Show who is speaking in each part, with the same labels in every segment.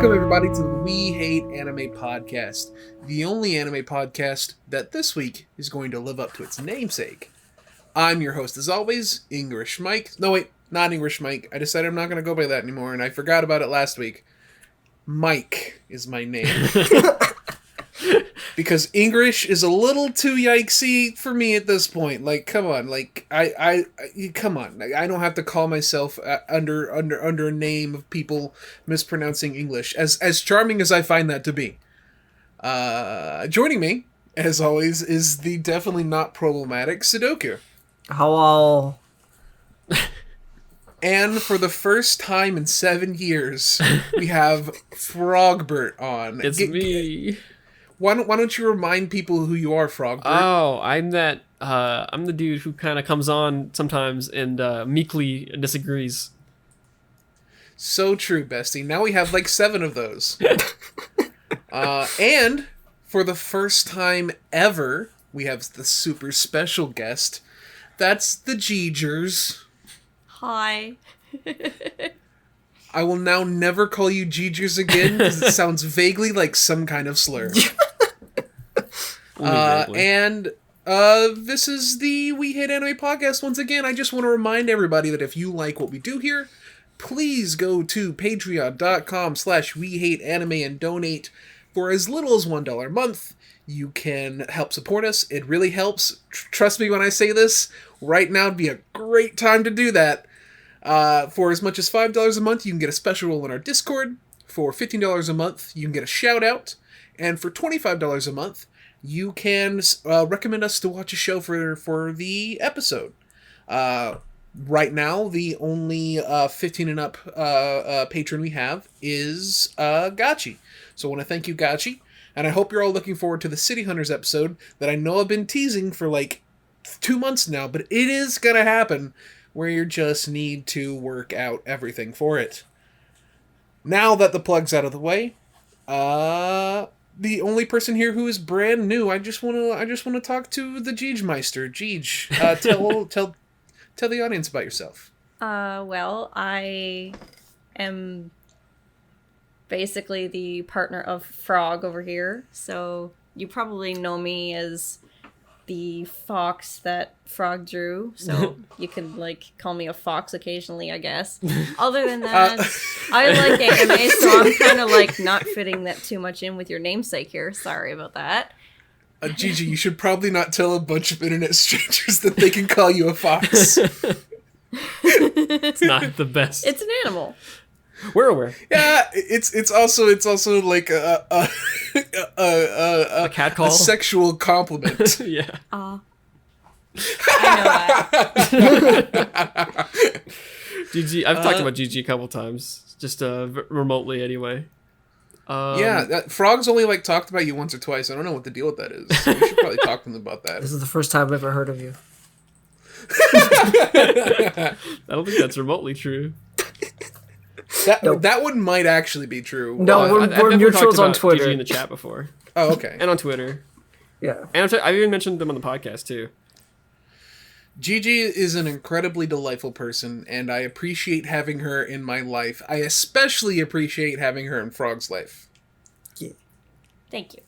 Speaker 1: Welcome, everybody, to the We Hate Anime podcast, the only anime podcast that this week is going to live up to its namesake. I'm your host, as always, English Mike. No, wait, not English Mike. I decided I'm not going to go by that anymore, and I forgot about it last week. Mike is my name. Because English is a little too yikesy for me at this point. Like, come on. Like, come on. I don't have to call myself under a name of people mispronouncing English. As charming as I find that to be. Joining me, as always, is the definitely not problematic Sudoku.
Speaker 2: Hello.
Speaker 1: And for the first time in 7 years, we have Frogbert on.
Speaker 3: It's me.
Speaker 1: Why don't you remind people who you are, Frogbert?
Speaker 3: Oh, I'm the dude who kind of comes on sometimes and meekly disagrees.
Speaker 1: So true, bestie. Now we have like 7 of those. And for the first time ever, we have the super special guest. That's the Gigers.
Speaker 4: Hi.
Speaker 1: I will now never call you Gigers again because it sounds vaguely like some kind of slur. This is the We Hate Anime podcast. Once again, I just want to remind everybody that if you like what we do here, please go to patreon.com/wehateanime and donate for as little as $1 a month. You can help support us. It really helps. Trust me when I say this. Right now would be a great time to do that. For as much as $5 a month, you can get a special role in our Discord. For $15 a month, you can get a shout out. And for $25 a month, you can recommend us to watch a show for the episode. Right now, the only 15 and up patron we have is Gachi. So I want to thank you, Gachi. And I hope you're all looking forward to the City Hunters episode that I know I've been teasing for like 2 months now, but it is going to happen, where you just need to work out everything for it. Now that the plug's out of the way, the only person here who is brand new, I just want to talk to the Jijmeister. Jij, tell the audience about yourself.
Speaker 4: Well, I am basically the partner of Frog over here, so you probably know me as the fox that Frog drew, so you could call me a fox occasionally, I guess. Other than that, I like anime, so I'm kind of not fitting that too much in with your namesake here. Sorry about that.
Speaker 1: Jiji, you should probably not tell a bunch of internet strangers that they can call you a fox.
Speaker 3: It's not the best.
Speaker 4: It's an animal.
Speaker 3: We're aware.
Speaker 1: Yeah, it's also like a
Speaker 3: cat call,
Speaker 1: a sexual compliment.
Speaker 3: Yeah.
Speaker 4: I know that.
Speaker 3: Jiji, I've talked about Jiji a couple times, just remotely anyway.
Speaker 1: Frog's only talked about you once or twice. I don't know what the deal with that is. We should probably talk to them about that.
Speaker 2: This is the first time I've ever heard of you.
Speaker 3: I don't think that's remotely true.
Speaker 1: That one might actually be true.
Speaker 2: No, we're neutrals on Twitter.
Speaker 3: Jiji in the chat before.
Speaker 1: Oh, okay.
Speaker 3: And on Twitter.
Speaker 2: Yeah.
Speaker 3: And I've even mentioned them on the podcast too.
Speaker 1: Jiji is an incredibly delightful person, and I appreciate having her in my life. I especially appreciate having her in Frog's life.
Speaker 2: Yeah.
Speaker 4: Thank you.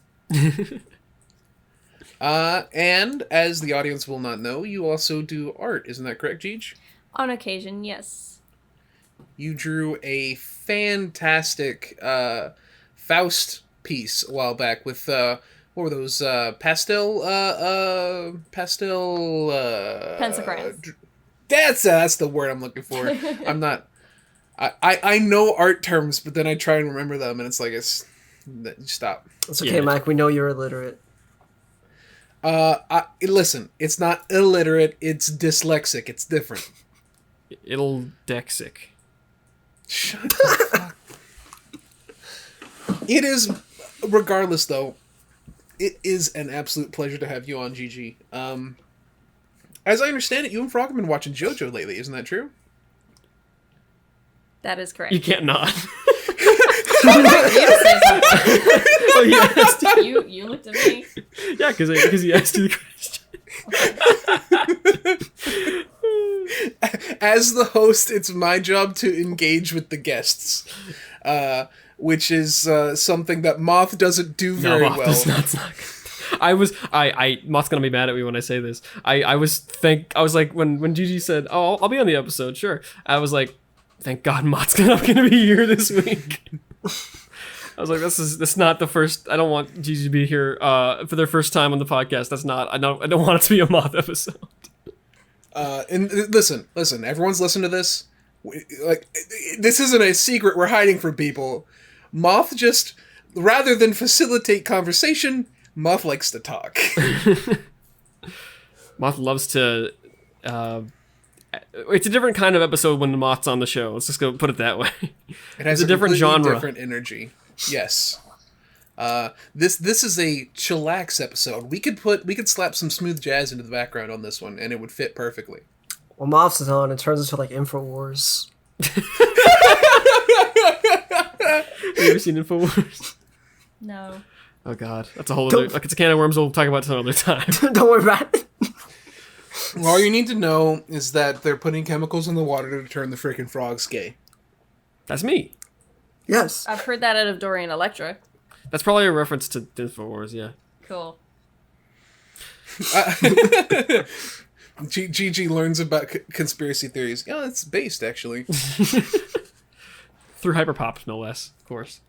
Speaker 1: And as the audience will not know, you also do art. Isn't that correct, Jij?
Speaker 4: On occasion, yes.
Speaker 1: You drew a fantastic Faust piece a while back with what were those pastel
Speaker 4: pencil crayons.
Speaker 1: That's the word I'm looking for. I'm not. I know art terms, but then I try and remember them, and it's stop.
Speaker 2: It's okay, Mike. We know you're illiterate.
Speaker 1: Listen, it's not illiterate. It's dyslexic. It's different.
Speaker 3: It'll dexic.
Speaker 1: Shut the fuck. It is, regardless though, it is an absolute pleasure to have you on, Jiji. As I understand it, you and Frog have been watching JoJo lately, isn't that true?
Speaker 4: That is correct.
Speaker 3: You can't not.
Speaker 4: Oh, you looked at me.
Speaker 3: Yeah, because he asked you the question.
Speaker 1: As the host, it's my job to engage with the guests. which is something that Moth doesn't do very
Speaker 3: Moth
Speaker 1: well.
Speaker 3: does not. It's not good. Moth's gonna be mad at me when I say this. I was like when Jiji said, "Oh, I'll be on the episode," sure. I was like, thank God Moth's not gonna be here this week. I was like, this is not the first. I don't want Jiji to be here for their first time on the podcast. That's not. I don't want it to be a Moth episode.
Speaker 1: And listen, everyone's listening to this. Like, this isn't a secret we're hiding from people. Moth just, rather than facilitate conversation, Moth likes to talk.
Speaker 3: Moth loves to. It's a different kind of episode when the Moth's on the show. Let's just go put it that way.
Speaker 1: It has
Speaker 3: a different genre,
Speaker 1: different energy. Yes. This is a chillax episode. We could slap some smooth jazz into the background on this one, and it would fit perfectly.
Speaker 2: Well, Moths is on. It turns into like InfoWars.
Speaker 3: Have you ever seen InfoWars?
Speaker 4: No.
Speaker 3: Oh God, that's a whole other. Like, it's a can of worms. We'll talk about some other time.
Speaker 2: Don't worry about it.
Speaker 1: All you need to know is that they're putting chemicals in the water to turn the freaking frogs gay.
Speaker 3: That's me.
Speaker 2: Yes.
Speaker 4: I've heard that out of Dorian Electra.
Speaker 3: That's probably a reference to InfoWars. Yeah.
Speaker 4: Cool.
Speaker 1: Jiji learns about conspiracy theories. Yeah, it's based actually.
Speaker 3: Through Hyperpop, no less, of course.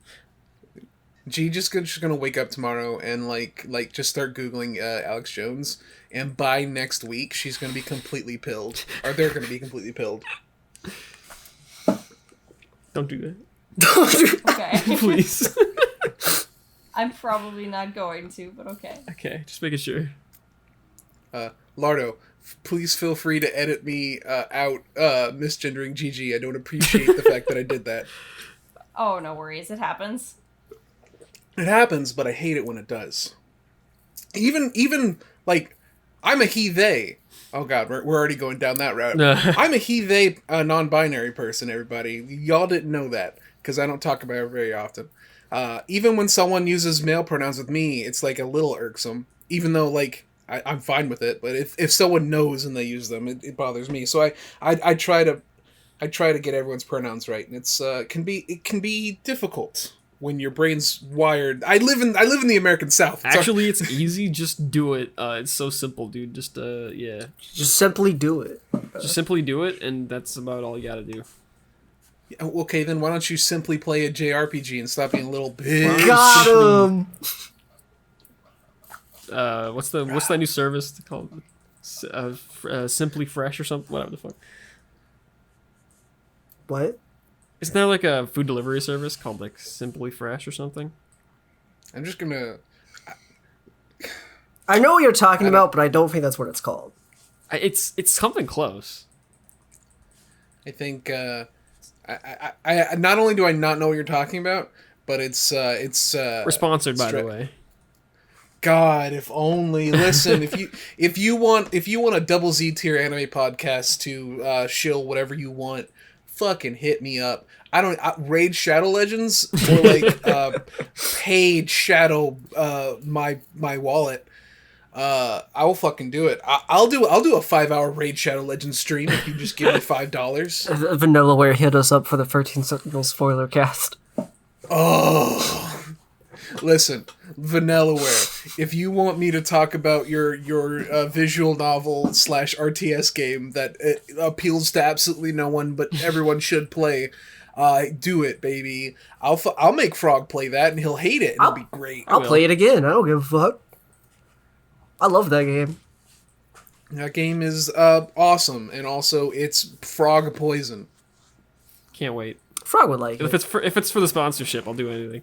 Speaker 1: Gigi's just gonna wake up tomorrow and like just start googling Alex Jones, and by next week she's gonna be completely pilled, or they're gonna be completely pilled.
Speaker 3: Don't do that,
Speaker 4: Okay.
Speaker 3: please.
Speaker 4: I'm probably not going to, but okay.
Speaker 3: Okay, just making sure.
Speaker 1: Lardo, please feel free to edit me out misgendering Jiji. I don't appreciate the fact that I did that.
Speaker 4: Oh, no worries. It happens.
Speaker 1: It happens, but I hate it when it does. Even like, I'm a he, they. Oh God, we're already going down that route. I'm a he, they, non-binary person, everybody. Y'all didn't know that, because I don't talk about it very often. Even when someone uses male pronouns with me, it's like a little irksome, even though like, I'm fine with it. But if someone knows and they use them, it bothers me. So I try to get everyone's pronouns right, and it can be difficult when your brain's wired. I live in the American South.
Speaker 3: Actually, it's easy. Just do it. It's so simple, dude. Just yeah.
Speaker 2: Just simply do it.
Speaker 3: Just simply do it, and that's about all you gotta do.
Speaker 1: Okay, then why don't you simply play a JRPG and stop being a little bitch?
Speaker 2: Got him.
Speaker 3: What's that new service called? Simply Fresh or something. Whatever the fuck.
Speaker 2: What?
Speaker 3: Isn't there like a food delivery service called like Simply Fresh or something?
Speaker 1: I'm just gonna.
Speaker 2: I know what you're talking about, but I don't think that's what it's called.
Speaker 3: It's something close.
Speaker 1: I think. I not only do I not know what you're talking about, but it's.
Speaker 3: We're sponsored, by the way.
Speaker 1: God, if only. Listen, if you want a double Z tier anime podcast to shill whatever you want, fucking hit me up. I don't Raid Shadow Legends or like paid Shadow my wallet. I will fucking do it. I'll do a 5-hour Raid Shadow Legends stream if you just give me $5.
Speaker 2: Vanillaware hit us up for the 13 Sentinel spoiler cast.
Speaker 1: Oh, listen, Vanillaware, if you want me to talk about your visual novel / RTS game that appeals to absolutely no one but everyone should play, do it, baby. I'll make Frog play that and he'll hate it. It'll be great.
Speaker 2: I'll play it again. I don't give a fuck. I love that game.
Speaker 1: That game is awesome, and also it's frog poison.
Speaker 3: Can't wait.
Speaker 2: Frog would like
Speaker 3: it. If it's for the sponsorship, I'll do anything.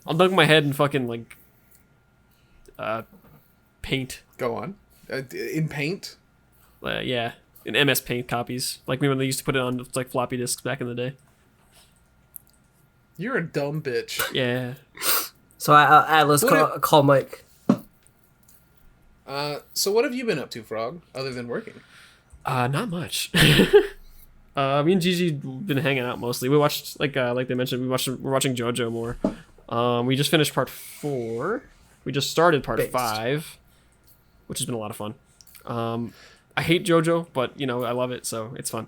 Speaker 3: I'll dunk my head in fucking like paint.
Speaker 1: Go on. In paint?
Speaker 3: Yeah, in MS Paint copies, like when they used to put it on like floppy disks back in the day.
Speaker 1: You're a dumb bitch.
Speaker 3: Yeah.
Speaker 2: So let's call Mike.
Speaker 1: So what have you been up to, Frog, other than working?
Speaker 3: Not much. Me and Gigi been hanging out mostly. We watched like they mentioned, we're watching JoJo more. We just finished part 4. We just started part 5, which has been a lot of fun. I hate JoJo, but I love it, so it's fun.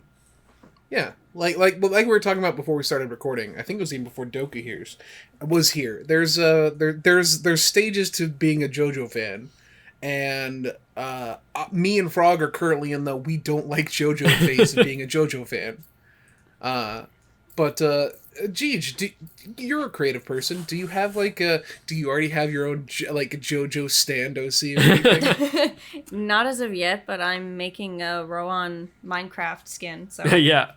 Speaker 1: Yeah, like we were talking about before we started recording. I think it was even before Doku was here. There's stages to being a JoJo fan, and me and Frog are currently in the we don't like JoJo phase of being a JoJo fan. But Jeej, you're a creative person. Do you have do you already have your own JoJo stand OC or anything?
Speaker 4: Not as of yet, but I'm making a Rowan Minecraft skin. So
Speaker 3: Yeah.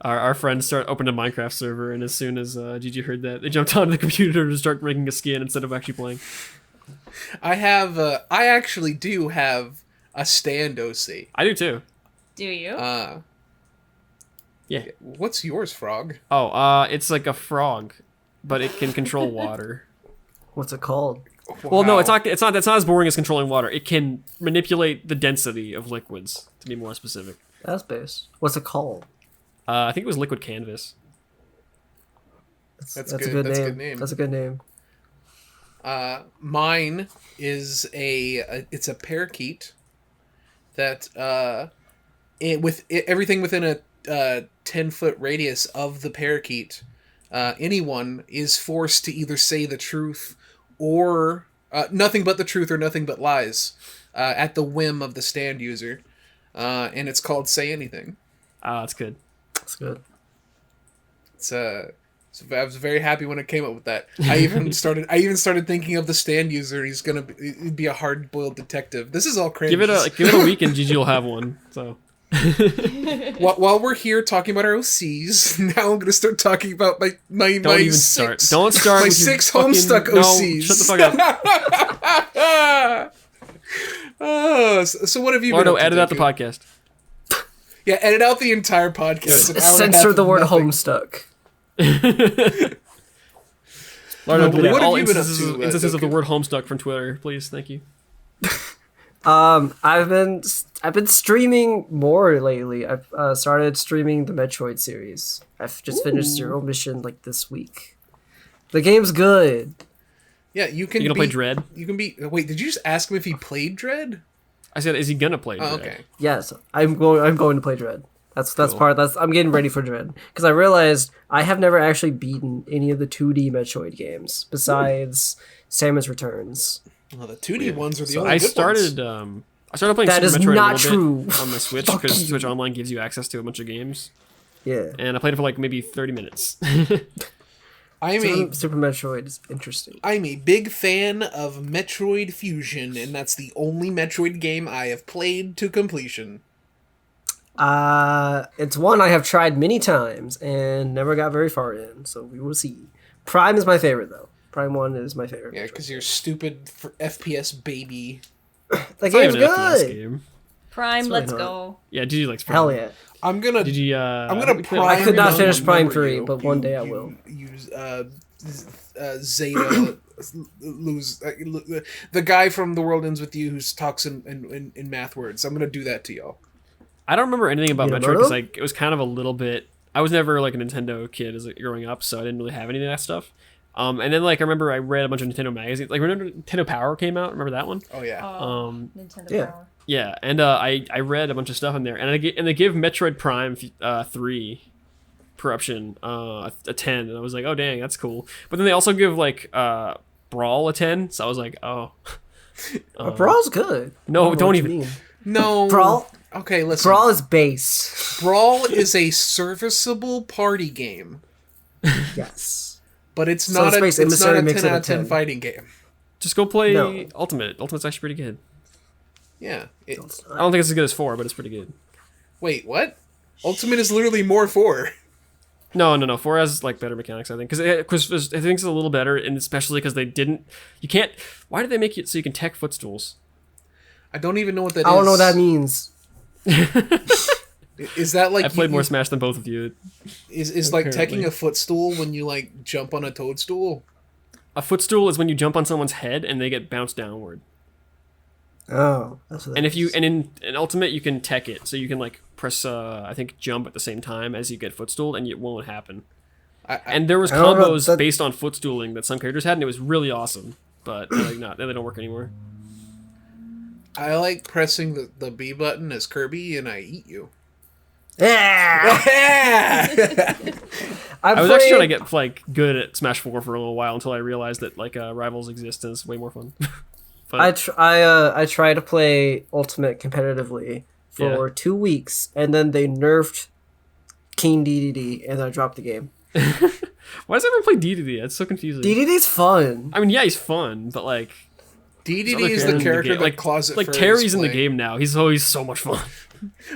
Speaker 3: Our friends opened a Minecraft server, and as soon as Gigi heard that, they jumped onto the computer to start making a skin instead of actually playing.
Speaker 1: I actually do have a stand OC.
Speaker 3: I do too.
Speaker 4: do you?
Speaker 3: Yeah.
Speaker 1: What's yours, Frog?
Speaker 3: Oh, it's like a frog, but it can control water.
Speaker 2: What's it called?
Speaker 3: Well, no,
Speaker 1: Wow.
Speaker 3: it's not. That's not as boring as controlling water. It can manipulate the density of liquids, to be more specific.
Speaker 2: That's base. What's it called?
Speaker 3: I think it was liquid canvas.
Speaker 1: That's
Speaker 2: a
Speaker 1: good.
Speaker 2: good
Speaker 1: That's a
Speaker 2: name.
Speaker 1: good name.
Speaker 2: That's a good name.
Speaker 1: Mine is it's a parakeet that everything within a 10-foot radius of the parakeet, anyone is forced to either say the truth or nothing but the truth or nothing but lies at the whim of the stand user, and it's called Say Anything.
Speaker 3: Ah, that's good.
Speaker 2: That's good.
Speaker 1: So I was very happy when I came up with that. I even started thinking of the stand user. He's he'd be a hard-boiled detective. This is all crazy.
Speaker 3: Give it a week, and Gigi will have one. So.
Speaker 1: While we're here talking about our OCs, now I'm going to start talking about my
Speaker 3: Don't even start. Don't start.
Speaker 1: My
Speaker 3: with your
Speaker 1: 6 Homestuck
Speaker 3: fucking-
Speaker 1: OCs.
Speaker 3: No, shut the fuck up.
Speaker 1: So what have you
Speaker 3: Lardo,
Speaker 1: been up to,
Speaker 3: edit out the
Speaker 1: Doku?
Speaker 3: podcast.
Speaker 1: Yeah, edit out the entire podcast. An hour and a half
Speaker 2: Censor the
Speaker 1: of
Speaker 2: word
Speaker 1: nothing.
Speaker 2: Homestuck.
Speaker 3: Lardo,
Speaker 1: No, but
Speaker 3: delete
Speaker 1: what
Speaker 3: all
Speaker 1: have you been up
Speaker 3: instances,
Speaker 1: to,
Speaker 3: instances of the
Speaker 1: Doku?
Speaker 3: word Homestuck from Twitter, please. Thank you.
Speaker 2: I've been streaming more lately. I've started streaming the Metroid series. I've just finished Zero Mission like this week. The game's good.
Speaker 1: Yeah, you can.
Speaker 3: You gonna play Dread?
Speaker 1: You can be. Wait, did you just ask him if he played Dread?
Speaker 3: I said, is he gonna play Dread?
Speaker 1: Oh, okay.
Speaker 2: Yes, I'm going to play Dread. That's
Speaker 3: Cool.
Speaker 2: I'm getting ready for Dread because I realized I have never actually beaten any of the 2D Metroid games besides Samus Returns.
Speaker 1: Well, the 2D ones are the
Speaker 3: So
Speaker 1: only
Speaker 3: I
Speaker 1: good
Speaker 3: started.
Speaker 1: ones.
Speaker 3: I started playing
Speaker 2: That
Speaker 3: Super
Speaker 2: is
Speaker 3: Metroid
Speaker 2: not
Speaker 3: a little
Speaker 2: true.
Speaker 3: bit on the Switch
Speaker 2: Fuck
Speaker 3: because
Speaker 2: you.
Speaker 3: Switch Online gives you access to a bunch of games,
Speaker 2: Yeah,
Speaker 3: and I played it for like maybe 30 minutes.
Speaker 2: Super Metroid is interesting.
Speaker 1: I'm a big fan of Metroid Fusion, and that's the only Metroid game I have played to completion.
Speaker 2: It's one I have tried many times and never got very far in, so we will see. Prime is my favorite though. Prime 1 is my favorite.
Speaker 1: Yeah, because you're stupid for FPS baby.
Speaker 2: The
Speaker 3: It's not
Speaker 2: game's
Speaker 3: even an FPS
Speaker 2: good.
Speaker 3: game.
Speaker 4: Prime,
Speaker 2: really
Speaker 4: let's
Speaker 2: not.
Speaker 4: go.
Speaker 3: Yeah, Gigi likes Prime.
Speaker 2: Hell yeah.
Speaker 1: I'm gonna.
Speaker 3: Gigi,
Speaker 1: I'm gonna prime.
Speaker 2: I could not
Speaker 1: the
Speaker 2: finish Prime
Speaker 1: memory
Speaker 2: 3,
Speaker 1: of
Speaker 2: but one day I will.
Speaker 1: Use Zeta. Lose the guy from The World Ends With You who talks in math words. I'm gonna do that to y'all.
Speaker 3: I don't remember anything about
Speaker 2: You don't
Speaker 3: Metroid
Speaker 2: know?
Speaker 3: because like it was kind of a little bit. I was never like a Nintendo kid as growing up, so I didn't really have any of that stuff. And then like I remember I read a bunch of Nintendo magazines. Like remember Nintendo Power came out? Remember that one?
Speaker 1: Oh yeah.
Speaker 4: Nintendo
Speaker 2: yeah.
Speaker 4: Power.
Speaker 3: Yeah, and I read a bunch of stuff in there, and they give Metroid Prime 3 Corruption a 10, and I was like, oh dang, that's cool. But then they also give like Brawl a 10, so I was like, oh.
Speaker 2: Brawl's good.
Speaker 3: No,
Speaker 2: I know
Speaker 3: don't
Speaker 2: what you
Speaker 3: even-
Speaker 2: mean.
Speaker 1: No.
Speaker 2: Brawl?
Speaker 1: Okay, listen.
Speaker 2: Brawl is base.
Speaker 1: Brawl is a serviceable party game,
Speaker 2: Yes.
Speaker 1: but it's
Speaker 2: So
Speaker 1: not
Speaker 2: Space
Speaker 1: a
Speaker 2: Emissary
Speaker 1: 10
Speaker 2: makes it
Speaker 1: out
Speaker 2: a
Speaker 1: of 10
Speaker 2: 10.
Speaker 1: fighting game.
Speaker 3: Just go play
Speaker 2: No.
Speaker 3: Ultimate. Ultimate's actually pretty good.
Speaker 1: Yeah.
Speaker 3: I don't think it's as good as 4, but it's pretty good.
Speaker 1: Wait, what? Ultimate is literally more 4.
Speaker 3: No. 4 has like better mechanics, I think, because I think it's a little better, and especially because they didn't. You can't. Why did they make it so you can tech footstools?
Speaker 1: I don't even know what that is.
Speaker 2: I don't know what that means.
Speaker 1: Is that like
Speaker 3: I played more Smash than both of you.
Speaker 1: Is like
Speaker 3: apparently.
Speaker 1: teching a footstool when you like jump on a toadstool?
Speaker 3: A footstool is when you jump on someone's head and they get bounced downward.
Speaker 2: Oh, that's what that
Speaker 3: And if you
Speaker 2: is.
Speaker 3: and in Ultimate you can tech it, so you can like press I think jump at the same time as you get footstooled, and it won't happen. And there was
Speaker 2: I don't know,
Speaker 3: combos
Speaker 2: that-
Speaker 3: based on footstooling that some characters had, and it was really awesome. But they're like not, they don't work anymore.
Speaker 1: I like pressing the B button as Kirby and I eat you.
Speaker 2: Yeah.
Speaker 3: I was actually trying to get like good at Smash 4 for a little while until I realized that like rivals exist and it's way more fun.
Speaker 2: I tried to play Ultimate competitively for 2 weeks, and then they nerfed King DDD, and I dropped the game.
Speaker 3: Why does everyone play DDD? It's so confusing.
Speaker 2: DDD's fun.
Speaker 3: I mean, yeah, he's fun, but like
Speaker 1: DDD is the character that Closet
Speaker 3: like
Speaker 1: Furries
Speaker 3: Terry's in the
Speaker 1: play.
Speaker 3: game now. He's always so much fun.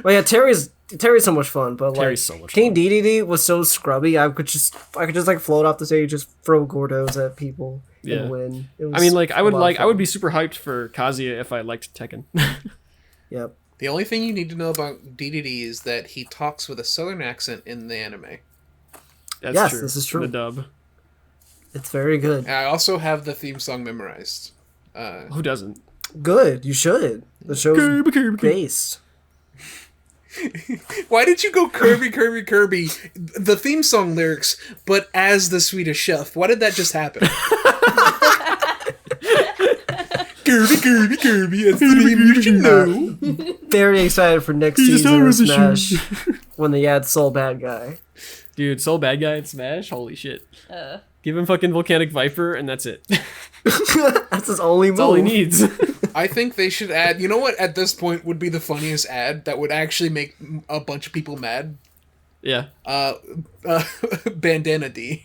Speaker 2: Well, yeah, Terry's so much fun, but
Speaker 3: Terry's
Speaker 2: like
Speaker 3: so much
Speaker 2: King
Speaker 3: fun.
Speaker 2: DDD was so scrubby. I could just like float off the stage, just throw Gordos at people
Speaker 3: Yeah.
Speaker 2: and win. It was
Speaker 3: I mean, like I
Speaker 2: a lot of
Speaker 3: would
Speaker 2: fun.
Speaker 3: be super hyped for Kazuya if I liked Tekken.
Speaker 2: Yep.
Speaker 1: The only thing you need to know about DDD is that he talks with a southern accent in the anime.
Speaker 3: That's
Speaker 2: Yes,
Speaker 3: true.
Speaker 2: this is true.
Speaker 3: The dub.
Speaker 2: It's very good.
Speaker 1: And I also have the theme song memorized.
Speaker 3: Who doesn't?
Speaker 2: Good. You should. The show's based.
Speaker 1: Why did you go Kirby, Kirby, Kirby, the theme song lyrics, but as the Swedish chef? Why did that just happen? Kirby, Kirby, Kirby, that's the name you should know.
Speaker 2: Very excited for next
Speaker 3: He just
Speaker 2: season of
Speaker 3: has a
Speaker 2: Smash when they add Soul Bad Guy.
Speaker 3: Dude, Soul Bad Guy in Smash? Holy shit.
Speaker 4: Uh,
Speaker 3: Give him fucking Volcanic Viper and that's it.
Speaker 2: That's his only move.
Speaker 3: That's all he needs.
Speaker 1: I think they should add, you know what at this point would be the funniest ad that would actually make a bunch of people mad?
Speaker 3: Yeah.
Speaker 1: Bandana D.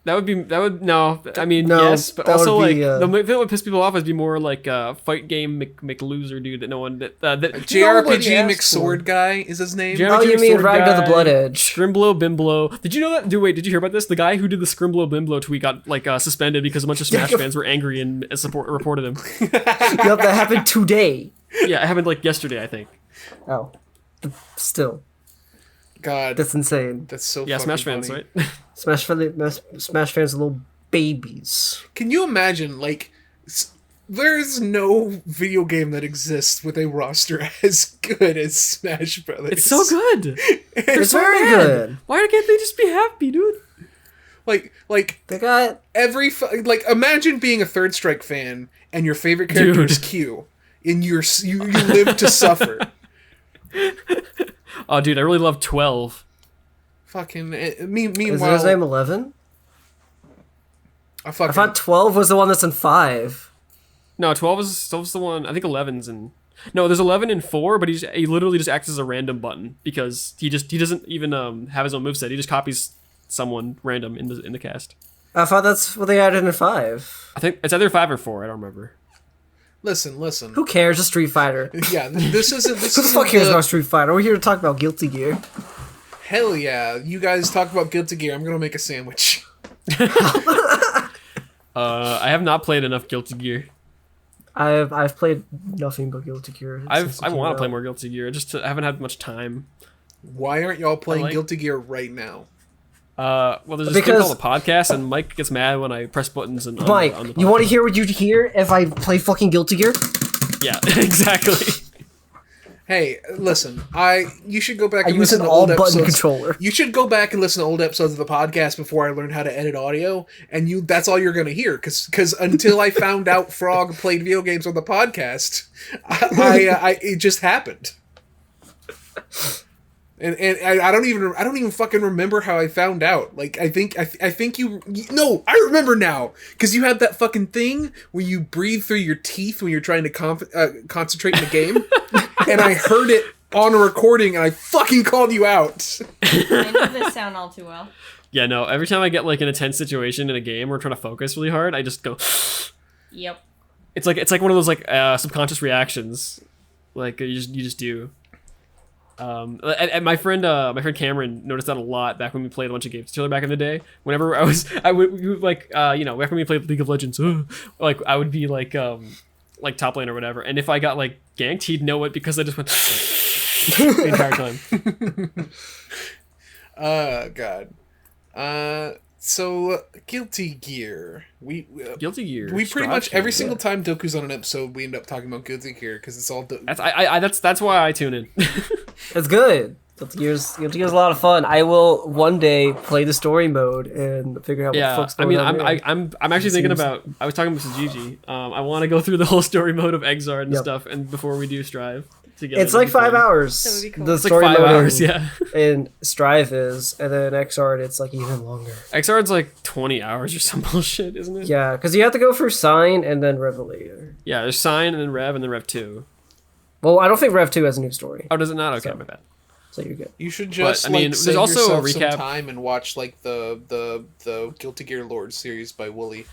Speaker 3: No, I mean,
Speaker 2: No,
Speaker 3: yes, but
Speaker 2: that
Speaker 3: also
Speaker 2: would
Speaker 3: like
Speaker 2: be,
Speaker 3: the thing that would piss people off is be more like fight game McLoser dude that no one that nobody
Speaker 1: JRPG
Speaker 3: asked
Speaker 1: McSword
Speaker 3: for.
Speaker 1: guy is his name.
Speaker 3: JRPG
Speaker 2: Oh, you mean
Speaker 3: Sword
Speaker 2: Ragnar the
Speaker 3: Guy,
Speaker 2: Blood Edge?
Speaker 3: Scrimblow Bimblow. Did you know that? Did you hear about this? The guy who did the Scrimblow Bimblow tweet got like suspended because a bunch of Smash fans were angry and reported him.
Speaker 2: Yep, that happened today.
Speaker 3: Yeah, it happened like yesterday, I think.
Speaker 2: Oh. Still.
Speaker 1: God,
Speaker 2: That's insane.
Speaker 1: that's so
Speaker 3: Yeah,
Speaker 1: fucking
Speaker 3: Smash fans,
Speaker 1: funny.
Speaker 3: right?
Speaker 2: Smash fans are little babies.
Speaker 1: Can you imagine, like, there's no video game that exists with a roster as good as Smash Brothers.
Speaker 3: It's so good.
Speaker 2: It's
Speaker 3: so
Speaker 2: very
Speaker 3: bad.
Speaker 2: good.
Speaker 3: Why can't they just be happy, dude?
Speaker 1: Like
Speaker 2: They got
Speaker 1: like imagine being a Third Strike fan and your favorite character
Speaker 3: Dude.
Speaker 1: is Q, and you live to suffer.
Speaker 3: Oh, dude, I really love 12.
Speaker 1: Fucking
Speaker 2: Is
Speaker 1: meanwhile,
Speaker 2: his name 11?
Speaker 1: I
Speaker 2: I
Speaker 1: fucking
Speaker 2: thought 12 was the one that's in 5.
Speaker 3: No, 12 is the one. I think 11's in. No, there's 11 and 4, but he literally just acts as a random button because he doesn't even have his own moveset. He just copies someone random in the cast.
Speaker 2: I thought that's what they added in 5.
Speaker 3: I think it's either 5 or 4. I don't remember.
Speaker 1: listen.
Speaker 2: Who cares? A Street Fighter.
Speaker 1: Yeah, this isn't. This
Speaker 2: Who the
Speaker 1: isn't
Speaker 2: fuck cares about Street Fighter? We're here to talk about Guilty Gear.
Speaker 1: Hell yeah! You guys talk about Guilty Gear. I'm gonna make a sandwich.
Speaker 3: I have not played enough Guilty Gear.
Speaker 2: I've played nothing but Guilty Gear.
Speaker 3: I want to play more Guilty Gear. I haven't had much time.
Speaker 1: Why aren't y'all playing
Speaker 3: like-
Speaker 1: Guilty Gear right now?
Speaker 3: Well, there's this thing
Speaker 2: Because-
Speaker 3: called a podcast, and Mike gets mad when I press buttons. And
Speaker 2: Mike,
Speaker 3: on the
Speaker 2: you want to
Speaker 3: podcast.
Speaker 2: hear what you'd hear if I play fucking Guilty Gear?
Speaker 3: Yeah, exactly.
Speaker 1: Hey, listen. You should go back
Speaker 2: I
Speaker 1: and
Speaker 2: use
Speaker 1: listen
Speaker 2: an
Speaker 1: to old
Speaker 2: all-button
Speaker 1: episodes.
Speaker 2: controller.
Speaker 1: You should go back and listen to old episodes of the podcast before I learned how to edit audio, and that's all you're gonna hear. Because until I found out Frog played video games on the podcast, it just happened. And I don't even fucking remember how I found out. Like I think you no, I remember now because you had that fucking thing where you breathe through your teeth when you're trying to concentrate in the game, and I heard it on a recording and I fucking called you out.
Speaker 4: I know this sound all too well.
Speaker 3: Yeah, no. Every time I get like in a tense situation in a game or trying to focus really hard, I just go.
Speaker 4: Yep.
Speaker 3: It's like one of those like subconscious reactions, like you just do. And my friend Cameron noticed that a lot back when we played a bunch of games together back in the day. Whenever we would like back when we played League of Legends, like I would be like top lane or whatever, and if I got like ganked, he'd know it because I just went the entire time.
Speaker 1: God. So Guilty Gear.
Speaker 3: Guilty Gear.
Speaker 1: We pretty
Speaker 3: Strive
Speaker 1: much every
Speaker 3: Champion.
Speaker 1: single time Doku's on an episode, we end up talking about Guilty Gear because it's all.
Speaker 3: That's why I tune in.
Speaker 2: It's good. Guilty Gear's a lot of fun. I will one day play the story mode and figure out what the
Speaker 3: Yeah,
Speaker 2: fuck's
Speaker 3: I
Speaker 2: going
Speaker 3: mean,
Speaker 2: on there.
Speaker 3: I'm actually thinking about. I was talking with Jiji. I want to go through the whole story mode of Exard and
Speaker 2: Yep.
Speaker 3: stuff, and before we do Strive. together.
Speaker 2: It's like
Speaker 3: That'd be
Speaker 2: 5
Speaker 3: fun.
Speaker 2: hours.
Speaker 4: That would be cool.
Speaker 2: The
Speaker 3: It's like
Speaker 2: story
Speaker 3: 5
Speaker 2: mode
Speaker 3: hours,
Speaker 2: in,
Speaker 3: yeah.
Speaker 2: in Strive is, and then XR it's like even longer.
Speaker 3: XR's like 20 hours or some bullshit, isn't it?
Speaker 2: Yeah, because you have to go through Sign and then Revelator.
Speaker 3: Yeah, there's Sign and then Rev 2.
Speaker 2: Well, I don't think Rev 2 has a new story,
Speaker 3: Oh, does it not? Okay,
Speaker 2: So-
Speaker 3: my bad.
Speaker 2: so you're good.
Speaker 1: You should just
Speaker 3: I mean,
Speaker 1: like
Speaker 3: there's
Speaker 1: save
Speaker 3: also a
Speaker 1: yourself some
Speaker 3: recap.
Speaker 1: time and watch like the Guilty Gear Lord series by Wooly.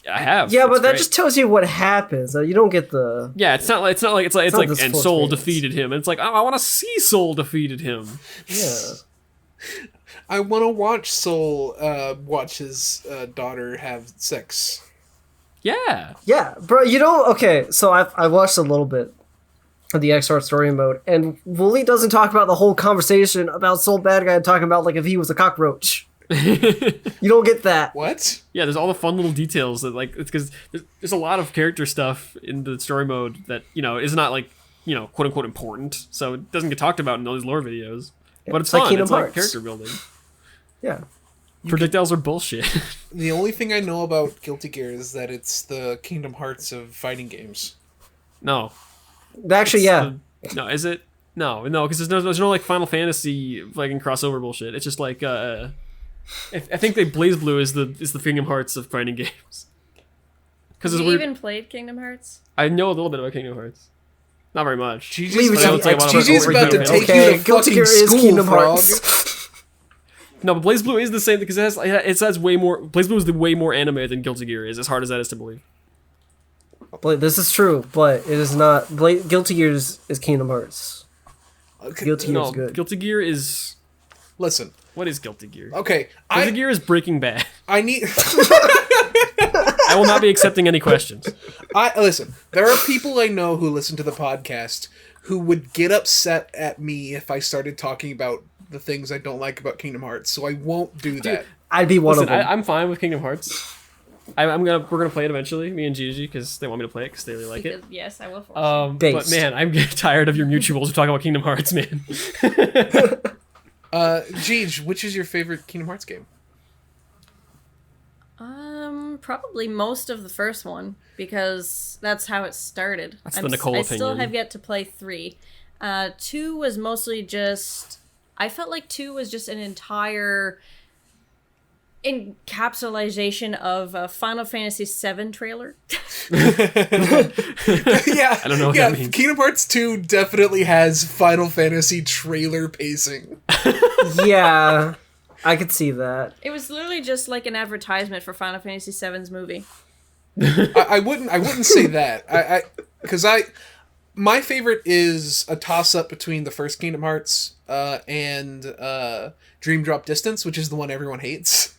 Speaker 3: I have.
Speaker 2: Yeah,
Speaker 3: It's
Speaker 2: but that
Speaker 3: great.
Speaker 2: just tells you what happens. You don't get the.
Speaker 3: Yeah, it's like it's like
Speaker 2: not this
Speaker 3: and
Speaker 2: full
Speaker 3: Soul
Speaker 2: experience.
Speaker 3: defeated him. And it's like, oh, I want to see Soul defeated him.
Speaker 2: Yeah.
Speaker 1: I want to watch Soul watch his daughter have sex.
Speaker 3: Yeah.
Speaker 2: Yeah, bro. You know, okay. So I watched a little bit of the XR story mode, and Wooly doesn't talk about the whole conversation about Soul Bad Guy talking about like if he was a cockroach. You don't get that.
Speaker 1: What?
Speaker 3: Yeah, there's all the fun little details that like it's because there's a lot of character stuff in the story mode that is not like quote unquote important, so it doesn't get talked about in all these lore videos. But it's
Speaker 2: like
Speaker 3: fun.
Speaker 2: Kingdom
Speaker 3: It's like
Speaker 2: Hearts.
Speaker 3: character building.
Speaker 2: Yeah.
Speaker 3: Projectiles are bullshit.
Speaker 1: The only thing I know about Guilty Gear is that it's the Kingdom Hearts of fighting games.
Speaker 3: No.
Speaker 2: Actually, yeah.
Speaker 3: No, is it? No, because there's no like Final Fantasy like in crossover bullshit. It's just like I think they Blaze Blue is the Kingdom Hearts of fighting games. Because
Speaker 4: Have
Speaker 3: it's
Speaker 4: you
Speaker 3: weird.
Speaker 4: even played Kingdom Hearts?
Speaker 3: I know a little bit about Kingdom Hearts. Not very much.
Speaker 2: Leave it
Speaker 3: But I would
Speaker 2: to
Speaker 3: say one of my
Speaker 1: Gigi's
Speaker 3: favorite
Speaker 1: about to
Speaker 3: games.
Speaker 1: take
Speaker 2: Okay,
Speaker 1: you to
Speaker 2: Guilty
Speaker 1: fucking
Speaker 2: Gear is
Speaker 1: school,
Speaker 2: Kingdom
Speaker 1: frog.
Speaker 2: Hearts.
Speaker 3: No, but Blaze Blue is the same because it has way more. Blaze Blue is the way more anime than Guilty Gear is. As hard as that is to believe.
Speaker 2: This is true, but it is not. Guilty Gear is Kingdom Hearts.
Speaker 1: Okay,
Speaker 2: Guilty Gear
Speaker 3: No,
Speaker 2: is good.
Speaker 3: Guilty Gear is.
Speaker 1: Listen.
Speaker 3: What is Guilty Gear?
Speaker 1: Okay,
Speaker 3: Guilty Gear is Breaking Bad.
Speaker 1: I need.
Speaker 3: I will not be accepting any questions.
Speaker 1: Listen. There are people I know who listen to the podcast who would get upset at me if I started talking about the things I don't like about Kingdom Hearts. So I won't do that.
Speaker 2: I'd be one
Speaker 3: Listen,
Speaker 2: of them.
Speaker 3: I'm fine with Kingdom Hearts. We're gonna play it eventually, me and Jiji, because they want me to play it because they really like it.
Speaker 4: Because, yes, I will force
Speaker 3: But
Speaker 2: Based.
Speaker 3: man, I'm getting tired of your mutuals who talk about Kingdom Hearts, man.
Speaker 1: Gij, which is your favorite Kingdom Hearts game?
Speaker 4: Probably most of the first one because that's how it started.
Speaker 3: That's the Nicole
Speaker 4: I still
Speaker 3: opinion.
Speaker 4: have yet to play 3. 2 was mostly just. I felt like 2 was just an entire encapsulation of a Final Fantasy VII trailer.
Speaker 1: Yeah,
Speaker 3: I don't know what
Speaker 1: yeah,
Speaker 3: that means.
Speaker 1: Kingdom Hearts 2 definitely has Final Fantasy trailer pacing.
Speaker 2: Yeah, I could see that.
Speaker 4: It was literally just like an advertisement for Final Fantasy VII's movie.
Speaker 1: I wouldn't say that. Because my favorite is a toss up between the first Kingdom Hearts and Dream Drop Distance, which is the one everyone hates.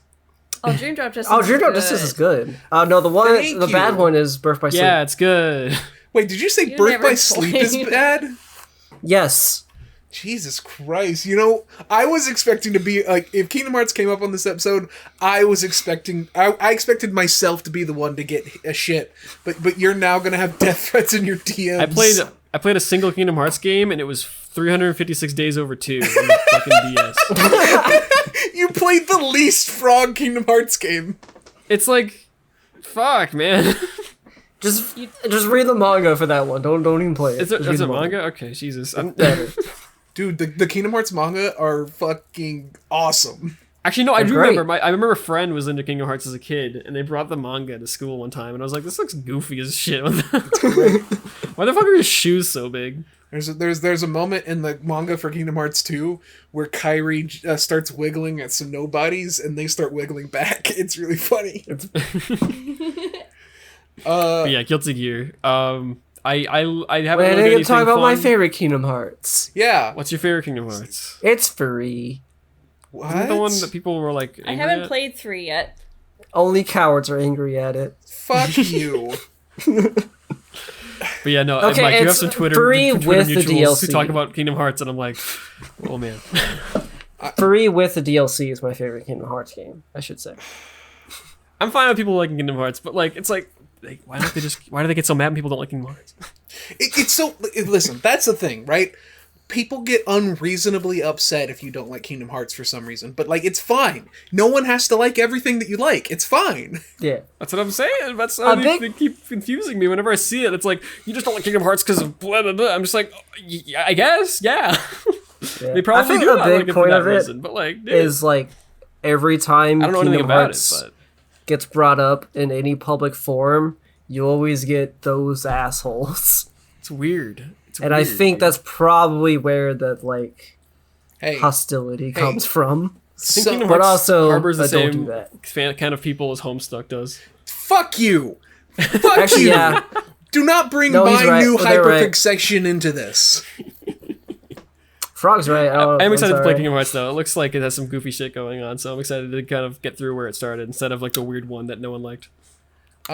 Speaker 4: Oh, Dream Drop Distance.
Speaker 2: Oh, Dream Drop Distance is good. No,
Speaker 1: Thank
Speaker 2: the bad
Speaker 1: you.
Speaker 2: one is Birth by Sleep.
Speaker 3: Yeah, it's good.
Speaker 1: Wait, did you say
Speaker 4: You
Speaker 1: Birth
Speaker 4: never
Speaker 1: by Sleep is
Speaker 4: played.
Speaker 1: bad?
Speaker 2: Yes.
Speaker 1: Jesus Christ. You know, I was expecting to be, like, if Kingdom Hearts came up on this episode, I expected myself to be the one to get a shit. But you're now going to have death threats in your DMs.
Speaker 3: I played a single Kingdom Hearts game, and it was 356 days over 2 on the fucking DS.
Speaker 1: You played the least Frog Kingdom Hearts game.
Speaker 3: It's like, fuck, man.
Speaker 2: Just read the manga for that one. Don't even play it.
Speaker 3: Is it
Speaker 2: Just read
Speaker 3: a
Speaker 2: the
Speaker 3: manga? Okay, Jesus.
Speaker 2: Better.
Speaker 1: Dude, the Kingdom Hearts manga are fucking awesome.
Speaker 3: Actually, no, I do
Speaker 2: great.
Speaker 3: remember. I remember a friend was into Kingdom Hearts as a kid, and they brought the manga to school one time, and I was like, "This looks goofy as shit." Why the fuck are his shoes so big?
Speaker 1: There's a moment in the manga for Kingdom Hearts 2 where Kairi starts wiggling at some nobodies, and they start wiggling back. It's really funny.
Speaker 3: But yeah, Guilty Gear. I haven't
Speaker 2: Wait, I
Speaker 3: really
Speaker 2: didn't
Speaker 3: got
Speaker 2: get to
Speaker 3: anything
Speaker 2: talk about my
Speaker 3: fun.
Speaker 2: favorite Kingdom Hearts.
Speaker 1: Yeah.
Speaker 3: What's your favorite Kingdom Hearts?
Speaker 2: It's free.
Speaker 1: What?
Speaker 3: Isn't it the one that people were like?
Speaker 4: I
Speaker 3: angry
Speaker 4: haven't
Speaker 3: at?
Speaker 4: played 3 yet.
Speaker 2: Only cowards are angry at it.
Speaker 1: Fuck you.
Speaker 3: But yeah, no.
Speaker 2: Okay,
Speaker 3: Mike, you have
Speaker 2: it's
Speaker 3: some Twitter
Speaker 2: free
Speaker 3: Twitter
Speaker 2: with the
Speaker 3: mutuals who
Speaker 2: DLC.
Speaker 3: talk about Kingdom Hearts, and I'm like, oh man.
Speaker 2: Free with the DLC is my favorite Kingdom Hearts game, I should say.
Speaker 3: I'm fine with people liking Kingdom Hearts, but like, it's like, why do they get so mad when people don't like Kingdom Hearts?
Speaker 1: It's so... Listen, that's the thing, right? people get unreasonably upset if you don't like Kingdom Hearts for some reason, but like it's fine. No one has to like everything that you like. It's fine.
Speaker 2: Yeah.
Speaker 3: That's what I'm saying. That's they keep confusing me whenever I see it. It's like, you just don't like Kingdom Hearts because of blah, blah, blah. I'm just like, I guess, yeah.
Speaker 2: Yeah.
Speaker 3: They probably
Speaker 2: I think
Speaker 3: do
Speaker 2: a
Speaker 3: not
Speaker 2: big
Speaker 3: like it
Speaker 2: point
Speaker 3: for that
Speaker 2: of it
Speaker 3: reason, but like, dude,
Speaker 2: is like every time
Speaker 3: I don't know anything
Speaker 2: Kingdom
Speaker 3: about
Speaker 2: Hearts
Speaker 3: it, but
Speaker 2: gets brought up in any public forum, you always get those assholes.
Speaker 3: it's weird.
Speaker 2: And I think that's probably where the like
Speaker 1: Hey,
Speaker 2: hostility comes from.
Speaker 3: I think
Speaker 1: so,
Speaker 3: Kingdom
Speaker 2: but
Speaker 3: Hearts
Speaker 2: also,
Speaker 3: harbors the
Speaker 2: don't
Speaker 3: same
Speaker 2: do that.
Speaker 3: kind of people as Homestuck does.
Speaker 1: fuck you. Fuck
Speaker 2: Actually,
Speaker 1: you.
Speaker 2: yeah.
Speaker 1: Do not bring
Speaker 2: No, he's
Speaker 1: my
Speaker 2: right.
Speaker 1: new
Speaker 2: They're right.
Speaker 1: hyperfixation into this.
Speaker 2: Frog's right.
Speaker 3: I'm excited to play
Speaker 2: sorry.
Speaker 3: Kingdom Hearts though. It looks like it has some goofy shit going on, so I'm excited to kind of get through where it started instead of like the weird one that no one liked.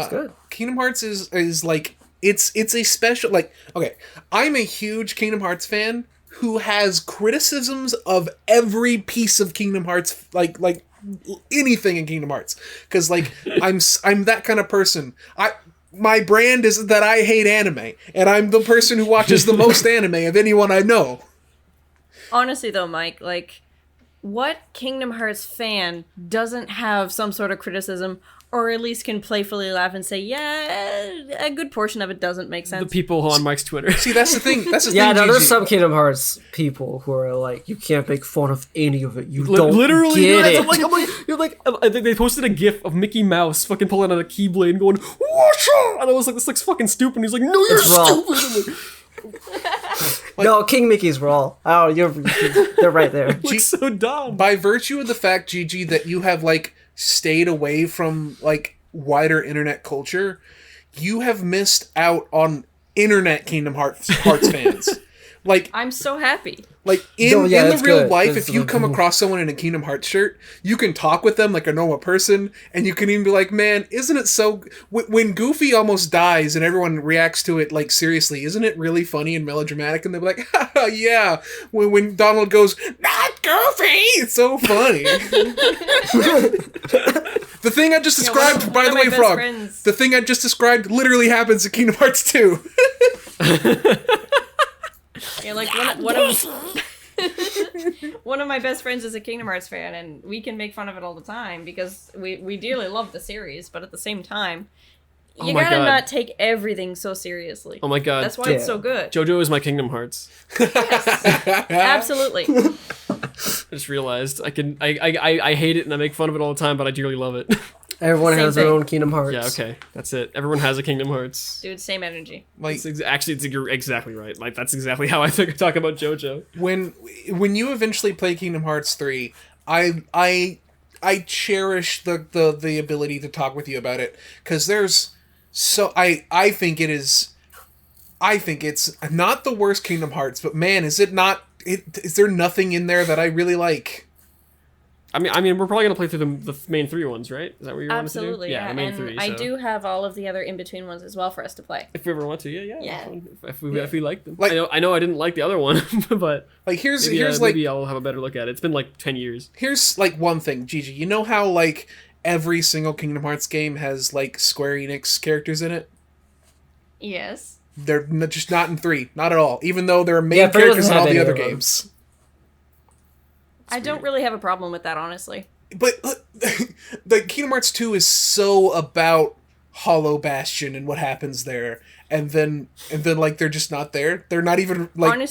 Speaker 2: Good.
Speaker 1: Kingdom Hearts is like it's a special, like, okay, I'm a huge Kingdom Hearts fan who has criticisms of every piece of Kingdom Hearts, like anything in Kingdom Hearts, because like I'm that kind of person. My brand is that I hate anime, and I'm the person who watches the most anime of anyone I know.
Speaker 4: Honestly, though, Mike, like, what Kingdom Hearts fan doesn't have some sort of criticism, or at least can playfully laugh and say, yeah, a good portion of it doesn't make
Speaker 3: The
Speaker 4: sense?
Speaker 3: people on Mike's Twitter.
Speaker 1: See, that's the thing. That's the
Speaker 2: Yeah,
Speaker 1: thing.
Speaker 2: no, there's
Speaker 1: Gigi.
Speaker 2: some Kingdom Hearts people who are like, you can't make fun of any of it. You don't
Speaker 3: Literally,
Speaker 2: get
Speaker 3: dude,
Speaker 2: it.
Speaker 3: I'm like, I think they posted a GIF of Mickey Mouse fucking pulling out a Keyblade and going, "Watch out!" And I was like, "This looks fucking stupid." And he's like, "No, you're
Speaker 2: It's raw.
Speaker 3: stupid." I'm like,
Speaker 2: No, King Mickey's raw. Oh, they're right there.
Speaker 3: it looks so dumb.
Speaker 1: By virtue of the fact, Gigi, that you have like stayed away from like wider internet culture, you have missed out on internet Kingdom Hearts fans. Like,
Speaker 4: I'm so happy.
Speaker 1: like in
Speaker 2: No, yeah,
Speaker 1: in the
Speaker 2: it's
Speaker 1: real
Speaker 2: good.
Speaker 1: life,
Speaker 2: It's
Speaker 1: if you come across someone in a Kingdom Hearts shirt, you can talk with them like a normal person, and you can even be like, "Man, isn't it so?" When Goofy almost dies and everyone reacts to it like seriously, isn't it really funny and melodramatic? And they're like, "Haha, yeah." When Donald goes, "Not Goofy," it's so funny. The thing I just described,
Speaker 4: one of
Speaker 1: by the
Speaker 4: my
Speaker 1: way,
Speaker 4: best
Speaker 1: Frog.
Speaker 4: friends-
Speaker 1: The thing I just described literally happens in Kingdom Hearts 2.
Speaker 4: Yeah, like one of one of my best friends is a Kingdom Hearts fan, and we can make fun of it all the time because we dearly love the series, but at the same time, you
Speaker 3: my
Speaker 4: gotta
Speaker 3: God.
Speaker 4: not take everything so seriously.
Speaker 3: Oh my god,
Speaker 4: That's why it's so good.
Speaker 3: JoJo is my Kingdom Hearts.
Speaker 4: Absolutely.
Speaker 3: I just realized I hate it and I make fun of it all the time, but I dearly love it.
Speaker 2: Everyone
Speaker 4: Same
Speaker 2: has their
Speaker 4: thing.
Speaker 2: own Kingdom Hearts.
Speaker 3: Yeah, okay, that's it. Everyone has a Kingdom Hearts.
Speaker 4: Dude, same energy.
Speaker 1: Like,
Speaker 3: You're exactly right. Like that's exactly how I talk about JoJo.
Speaker 1: when you eventually play Kingdom Hearts 3, I cherish the ability to talk with you about it, because I think it's not the worst Kingdom Hearts, but man, is there nothing in there that I really like?
Speaker 3: I mean, we're probably gonna play through the main 3 ones, right? Is that what you're wanting to do?
Speaker 4: Absolutely, yeah.
Speaker 3: the main
Speaker 4: And
Speaker 3: 3.
Speaker 4: I
Speaker 3: So.
Speaker 4: do have all of the other in-between ones as well for us to play.
Speaker 3: If we ever want to, yeah.
Speaker 4: Yeah.
Speaker 3: If we like them,
Speaker 1: Like-
Speaker 3: I know I didn't like the other one, but
Speaker 1: Like here's
Speaker 3: maybe I'll have a better look at it. It's been like 10 years.
Speaker 1: here's like one thing, Gigi. You know how like every single Kingdom Hearts game has like Square Enix characters in it?
Speaker 4: Yes.
Speaker 1: They're just not in 3, not at all. Even though there are main
Speaker 2: Yeah, 3
Speaker 1: characters
Speaker 2: doesn't
Speaker 1: in all
Speaker 2: have
Speaker 1: the
Speaker 2: any
Speaker 1: other
Speaker 2: of them.
Speaker 1: games.
Speaker 4: I don't really have a problem with that, honestly.
Speaker 1: But the Kingdom Hearts 2 is so about Hollow Bastion and what happens there, and then like they're just not there. They're not even like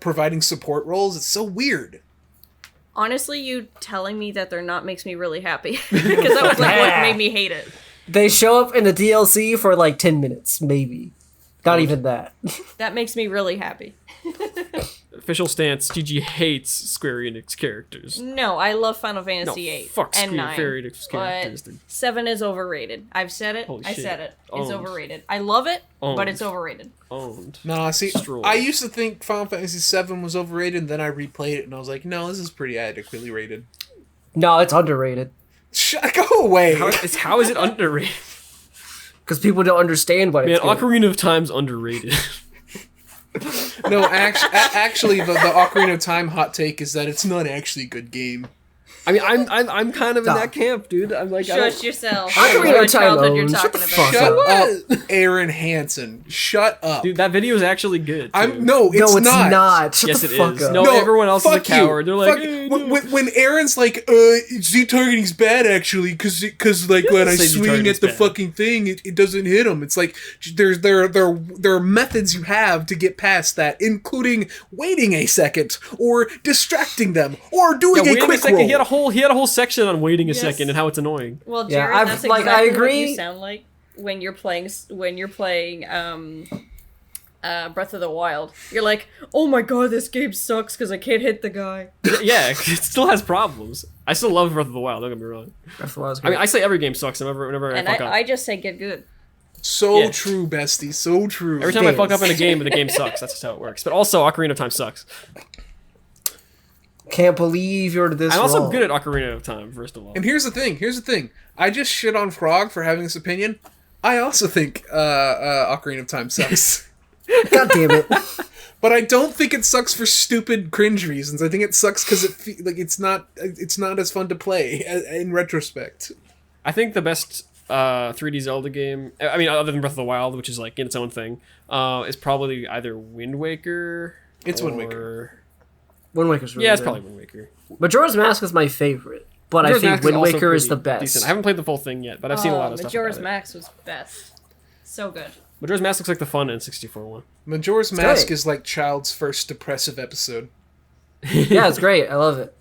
Speaker 1: providing support roles. It's so weird.
Speaker 4: Honestly, you telling me that they're not makes me really happy. Because that was like what made me hate it.
Speaker 2: They show up in the DLC for like 10 minutes, maybe. Not even that.
Speaker 4: That makes me really happy.
Speaker 3: Official stance: Gigi hates Square Enix characters.
Speaker 4: No, I love Final Fantasy VIII
Speaker 3: fuck
Speaker 4: and
Speaker 3: Square
Speaker 4: 9.
Speaker 3: Enix characters.
Speaker 4: But 7 is overrated. I've said it.
Speaker 3: Holy
Speaker 4: I
Speaker 3: shit.
Speaker 4: said it.
Speaker 3: Owned.
Speaker 4: It's overrated. I love it, but
Speaker 3: Owned.
Speaker 4: it's overrated.
Speaker 3: Owned.
Speaker 1: Nah, see,
Speaker 3: Stroll.
Speaker 1: I used to think Final Fantasy VII was overrated, and then I replayed it, and I was like, no, this is pretty adequately rated.
Speaker 2: No, it's underrated.
Speaker 1: Go away.
Speaker 3: How is it underrated?
Speaker 2: Because people don't understand what
Speaker 3: Man,
Speaker 2: it's good.
Speaker 3: Ocarina of Time's underrated.
Speaker 1: No, actually, the Ocarina of Time hot take is that it's not actually a good game.
Speaker 3: I mean, I'm kind of in that camp, dude. I'm like, I
Speaker 4: Shush
Speaker 3: don't-
Speaker 4: yourself.
Speaker 2: I
Speaker 4: I
Speaker 2: don't
Speaker 4: don't know
Speaker 2: know
Speaker 4: what childhood you're
Speaker 2: Shut
Speaker 4: talking
Speaker 2: the
Speaker 4: about.
Speaker 2: fuck
Speaker 1: Shut
Speaker 2: up.
Speaker 1: up, Aaron Hansen. Shut up.
Speaker 3: dude, that video is actually good. Too.
Speaker 1: No, it's
Speaker 2: No, it's
Speaker 1: not.
Speaker 2: not. Shut
Speaker 3: Yes,
Speaker 2: the
Speaker 3: it
Speaker 2: fuck
Speaker 3: is.
Speaker 2: up.
Speaker 3: No, everyone else is a
Speaker 1: fuck you.
Speaker 3: coward. They're like,
Speaker 1: Fuck-
Speaker 3: "Eh,
Speaker 1: when,
Speaker 3: no."
Speaker 1: when Aaron's like, Z targeting's bad actually, because like when I
Speaker 3: say Z
Speaker 1: swing
Speaker 3: targeting's
Speaker 1: at the
Speaker 3: bad.
Speaker 1: fucking thing, it doesn't hit him. It's like there are methods you have to get past that, including waiting a second or distracting them or doing
Speaker 3: waiting
Speaker 1: a quick
Speaker 3: second.
Speaker 1: roll.
Speaker 3: He had a whole section on waiting a
Speaker 4: Yes.
Speaker 3: second and how it's annoying.
Speaker 4: Well,
Speaker 2: Yeah,
Speaker 4: Jared, that's
Speaker 2: I
Speaker 4: exactly what
Speaker 2: agree.
Speaker 4: you sound like when you're playing Breath of the Wild. You're like, oh my god, this game sucks because I can't hit the guy.
Speaker 3: Yeah, it still has problems. I still love Breath of the Wild. Don't get me wrong.
Speaker 2: That's what I was
Speaker 3: I mean,
Speaker 2: gonna
Speaker 3: I say every game sucks whenever
Speaker 4: And
Speaker 3: I fuck up.
Speaker 4: I just say get good.
Speaker 1: So
Speaker 3: Yeah.
Speaker 1: true, bestie. So true.
Speaker 3: Every time I fuck
Speaker 2: games.
Speaker 3: up in a game, the game sucks. That's just how it works. But also, Ocarina of Time sucks.
Speaker 2: Can't believe you're this
Speaker 3: I'm also
Speaker 2: wrong.
Speaker 3: good at Ocarina of Time, first of all.
Speaker 1: And here's the thing. I just shit on Frog for having this opinion. I also think Ocarina of Time sucks.
Speaker 2: God damn it.
Speaker 1: But I don't think it sucks for stupid cringe reasons. I think it sucks because it's not as fun to play in retrospect.
Speaker 3: I think the best 3D Zelda game, I mean, other than Breath of the Wild, which is like in its own thing, is probably either Wind Waker.
Speaker 1: It's Wind
Speaker 3: or-
Speaker 1: Waker.
Speaker 2: Wind Waker's really
Speaker 3: Yeah, it's
Speaker 2: good.
Speaker 3: probably Wind Waker.
Speaker 2: Majora's Mask is my favorite, but
Speaker 3: Majora's
Speaker 2: I think
Speaker 3: Mask
Speaker 2: Wind
Speaker 3: also
Speaker 2: Waker is
Speaker 3: pretty
Speaker 2: the best.
Speaker 3: Decent. I haven't played the full thing yet, but I've seen a lot of stuff.
Speaker 4: Majora's
Speaker 3: about it.
Speaker 4: Max was best. So good.
Speaker 3: Majora's Mask looks like the fun N64 one.
Speaker 1: Majora's Mask
Speaker 2: great.
Speaker 1: is like Child's first depressive episode.
Speaker 2: Yeah, it's great. I love it.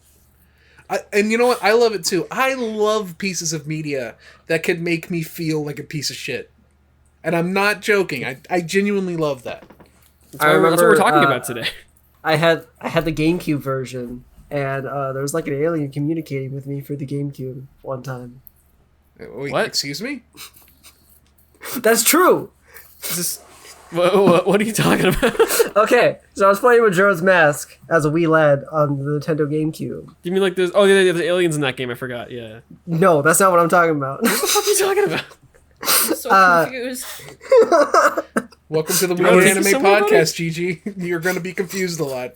Speaker 1: And you know what? I love it too. I love pieces of media that could make me feel like a piece of shit. And I'm not joking. I genuinely love that.
Speaker 3: That's what we're talking about today.
Speaker 2: I had the GameCube version, and there was like an alien communicating with me for the GameCube one time.
Speaker 1: Wait,
Speaker 3: What?
Speaker 1: excuse me?
Speaker 2: That's true.
Speaker 3: Is this, what are you talking about?
Speaker 2: Okay, so I was playing Majora's Mask as a wee lad on the Nintendo GameCube.
Speaker 3: You mean like there's there's aliens in that game? I forgot. Yeah.
Speaker 2: No, that's not what I'm talking about.
Speaker 3: What are you talking about?
Speaker 4: I'm so confused.
Speaker 1: Welcome to the
Speaker 3: I
Speaker 1: Weird
Speaker 3: listen
Speaker 1: Anime
Speaker 3: to somebody about
Speaker 1: Podcast, Gigi. You're going to be confused a lot.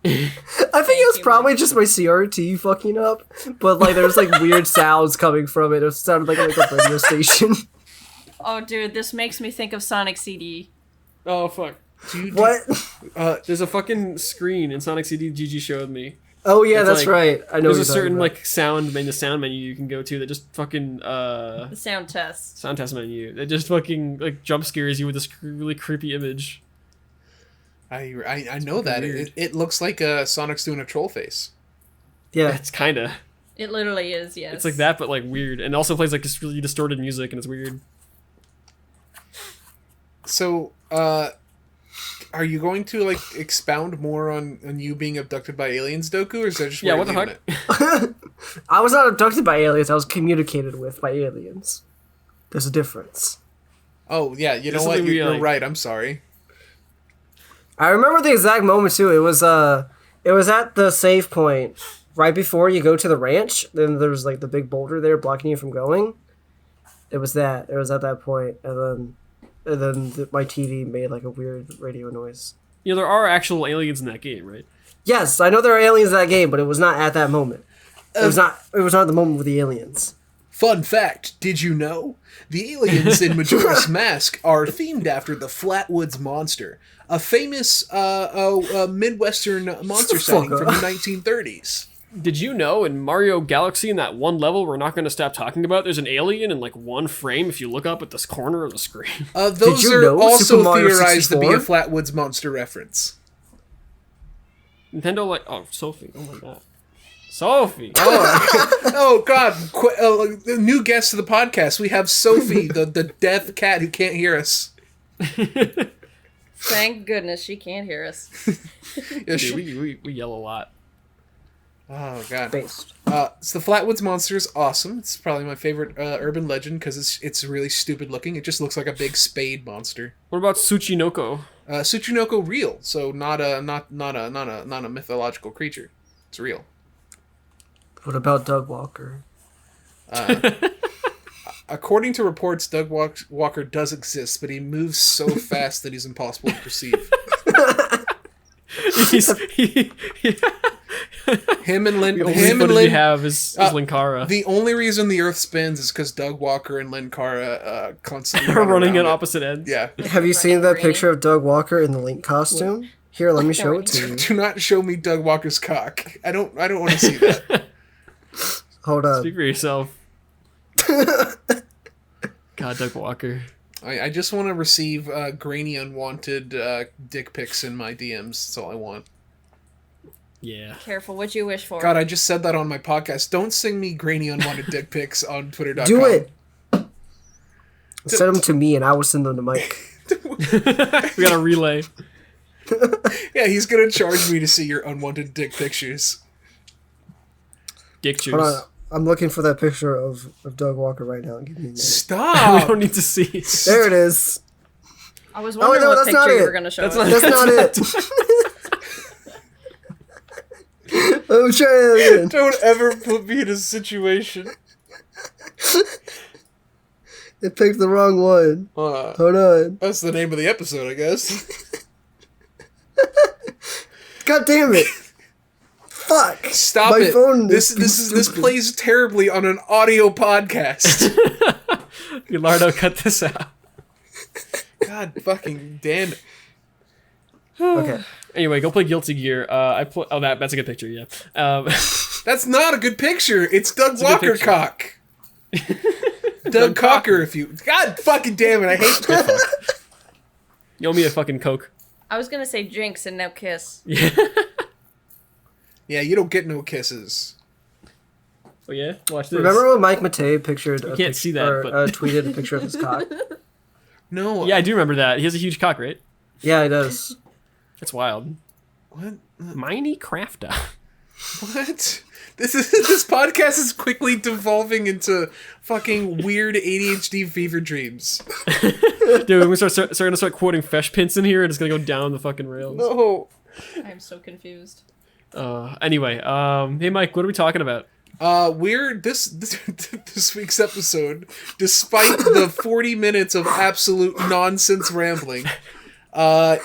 Speaker 2: I think it was probably just my CRT fucking up, but like there's like weird sounds coming from it. It sounded like a radio station.
Speaker 4: Oh, dude, this makes me think of Sonic CD.
Speaker 3: Oh fuck.
Speaker 2: What?
Speaker 3: There's a fucking screen in Sonic CD Gigi showed me.
Speaker 2: Oh yeah,
Speaker 3: It's
Speaker 2: that's
Speaker 3: like-
Speaker 2: right. I know.
Speaker 3: There's
Speaker 2: what
Speaker 3: a
Speaker 2: you're
Speaker 3: certain
Speaker 2: talking
Speaker 3: like sound menu you can go to that just fucking
Speaker 4: The sound test.
Speaker 3: sound test menu. It just fucking like jump scares you with this really creepy image.
Speaker 1: I know that.
Speaker 3: weird.
Speaker 1: It looks like Sonic's doing a troll face.
Speaker 2: about. Yeah.
Speaker 3: It's kinda.
Speaker 4: It literally is, yes.
Speaker 3: It's like that, but like weird, and also plays like this really distorted music, and it's weird.
Speaker 1: So, are you going to like expound more on you being abducted by aliens, Doku, or is that just
Speaker 3: Yeah,
Speaker 1: where
Speaker 3: what
Speaker 1: you're
Speaker 3: the
Speaker 1: leaving it?
Speaker 2: I was not abducted by aliens. I was communicated with by aliens. There's a difference.
Speaker 1: Oh yeah, you know
Speaker 3: There's
Speaker 1: what?
Speaker 3: something we,
Speaker 1: You're
Speaker 3: like-
Speaker 1: right. I'm sorry.
Speaker 2: I remember the exact moment too. It was at the save point right before you go to the ranch. Then there's like the big boulder there blocking you from going. It was that. It was at that point, and then my TV made like a weird radio noise.
Speaker 3: You know, there are actual aliens in that game, right?
Speaker 2: Yes, I know there are aliens in that game, but it was not at that moment. It was not. It was not the moment with the aliens.
Speaker 1: Fun fact: did you know the aliens in Majora's Mask are themed after the Flatwoods Monster, a famous Midwestern monster
Speaker 2: Shut the
Speaker 1: sighting
Speaker 2: fuck
Speaker 1: from
Speaker 2: up.
Speaker 1: the 1930s?
Speaker 3: Did you know in Mario Galaxy, in that one level we're not going to stop talking about, there's an alien in like one frame if you look up at this corner of the screen?
Speaker 1: Those
Speaker 2: you
Speaker 1: are
Speaker 2: know
Speaker 1: also
Speaker 2: Super Mario
Speaker 1: theorized to be a
Speaker 2: 64?
Speaker 1: Flatwoods Monster reference.
Speaker 3: Nintendo, like, oh, Sophie, oh my god. Sophie!
Speaker 1: Oh God! New guest to the podcast. We have Sophie, the deaf cat who can't hear us.
Speaker 4: Thank goodness she can't hear us.
Speaker 1: Yeah,
Speaker 3: Dude, we yell a lot.
Speaker 1: Oh God!
Speaker 2: Based.
Speaker 1: So the Flatwoods Monster is awesome. It's probably my favorite urban legend because it's really stupid looking. It just looks like a big spade monster.
Speaker 3: What about Tsuchinoko?
Speaker 1: Tsuchinoko real, so not a mythological creature. It's real.
Speaker 2: What about Doug Walker?
Speaker 1: According to reports, Doug Walker does exist, but he moves so fast that he's impossible to perceive. Him and Lin.
Speaker 3: The only
Speaker 1: Him and
Speaker 3: footage we
Speaker 1: Lin.
Speaker 3: have is Linkara.
Speaker 1: The only reason the Earth spins is because Doug Walker and Lin Cara constantly
Speaker 3: Are running
Speaker 1: around
Speaker 3: at
Speaker 1: it.
Speaker 3: opposite ends.
Speaker 1: Yeah.
Speaker 2: Have you seen that
Speaker 4: Rainy.
Speaker 2: picture of Doug Walker in the Link costume? Here, let me show it to you.
Speaker 1: Do not show me Doug Walker's cock. I don't want to see that.
Speaker 2: Hold on.
Speaker 3: Speak for yourself. God, Doug Walker.
Speaker 1: I just want to receive grainy, unwanted dick pics in my DMs. That's all I want.
Speaker 3: Yeah.
Speaker 4: Careful what you wish for.
Speaker 1: God, I just said that on my podcast. Don't sing me grainy, unwanted dick pics on Twitter.com.
Speaker 2: Do it! Send them to me and I will send them to Mike.
Speaker 3: We got a relay.
Speaker 1: Yeah, he's gonna charge me to see your unwanted dick pictures.
Speaker 3: Dick juice.
Speaker 2: Hold on. I'm looking for that picture of Doug Walker right now. Give me a minute.
Speaker 3: We
Speaker 1: Stop!
Speaker 3: don't need to see.
Speaker 2: There it is.
Speaker 4: I was wondering
Speaker 2: no,
Speaker 4: what
Speaker 2: that's not
Speaker 4: picture you
Speaker 2: it.
Speaker 4: were going to show
Speaker 3: That's
Speaker 4: us.
Speaker 3: not-
Speaker 2: That's not it. I'm trying that again.
Speaker 1: Don't ever put me in a situation.
Speaker 2: It picked the wrong one. Hold on.
Speaker 1: That's the name of the episode, I guess.
Speaker 2: God damn it. Fuck.
Speaker 1: Stop
Speaker 2: My
Speaker 1: it.
Speaker 2: phone
Speaker 1: This
Speaker 2: is
Speaker 1: this
Speaker 2: stupid.
Speaker 1: plays terribly on an audio podcast.
Speaker 3: Lardo, cut this out.
Speaker 1: God fucking damn it.
Speaker 2: Okay.
Speaker 3: Anyway, go play Guilty Gear. That's a good picture, yeah.
Speaker 1: That's not a good picture. It's Doug
Speaker 3: a good
Speaker 1: Walker
Speaker 3: picture.
Speaker 1: cock. Doug Cocker, if you... God fucking damn it, I hate that.
Speaker 3: You owe me a fucking Coke.
Speaker 4: I was going to say Jinx and now Kiss.
Speaker 3: Yeah.
Speaker 1: Yeah, you don't get no kisses.
Speaker 3: Oh yeah? Watch this.
Speaker 2: Remember when Mike Matei pictured
Speaker 3: can't see that, but-
Speaker 2: tweeted a picture of his cock?
Speaker 1: No.
Speaker 3: Yeah, I do remember that. He has a huge cock, right?
Speaker 2: Yeah, he does.
Speaker 3: That's wild.
Speaker 1: What?
Speaker 3: Miney Crafter.
Speaker 1: What? This podcast is quickly devolving into fucking weird ADHD fever dreams.
Speaker 3: Dude, we're gonna start quoting Fesh Pins in here, and it's gonna go down the fucking rails.
Speaker 1: No.
Speaker 4: I'm so confused.
Speaker 3: Anyway, hey Mike, what are we talking about?
Speaker 1: We're this week's episode, despite the 40 minutes of absolute nonsense rambling,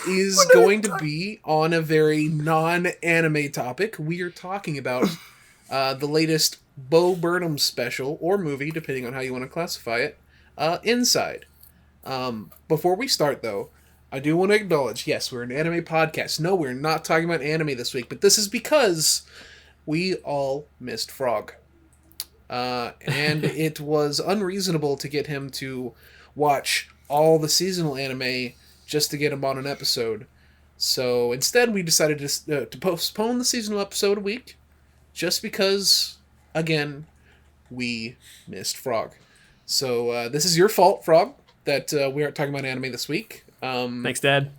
Speaker 1: is going to be on a very non-anime topic. We are talking about the latest Bo Burnhams special, or movie, depending on how you want to classify it, Inside. Before we start, though, I do want to acknowledge, yes, we're an anime podcast. No, we're not talking about anime this week, but this is because we all missed Frog. And it was unreasonable to get him to watch all the seasonal anime just to get him on an episode. So instead, we decided to postpone the seasonal episode a week, just because, again, we missed Frog. So this is your fault, Frog, that we aren't talking about anime this week.
Speaker 3: Thanks, Dad.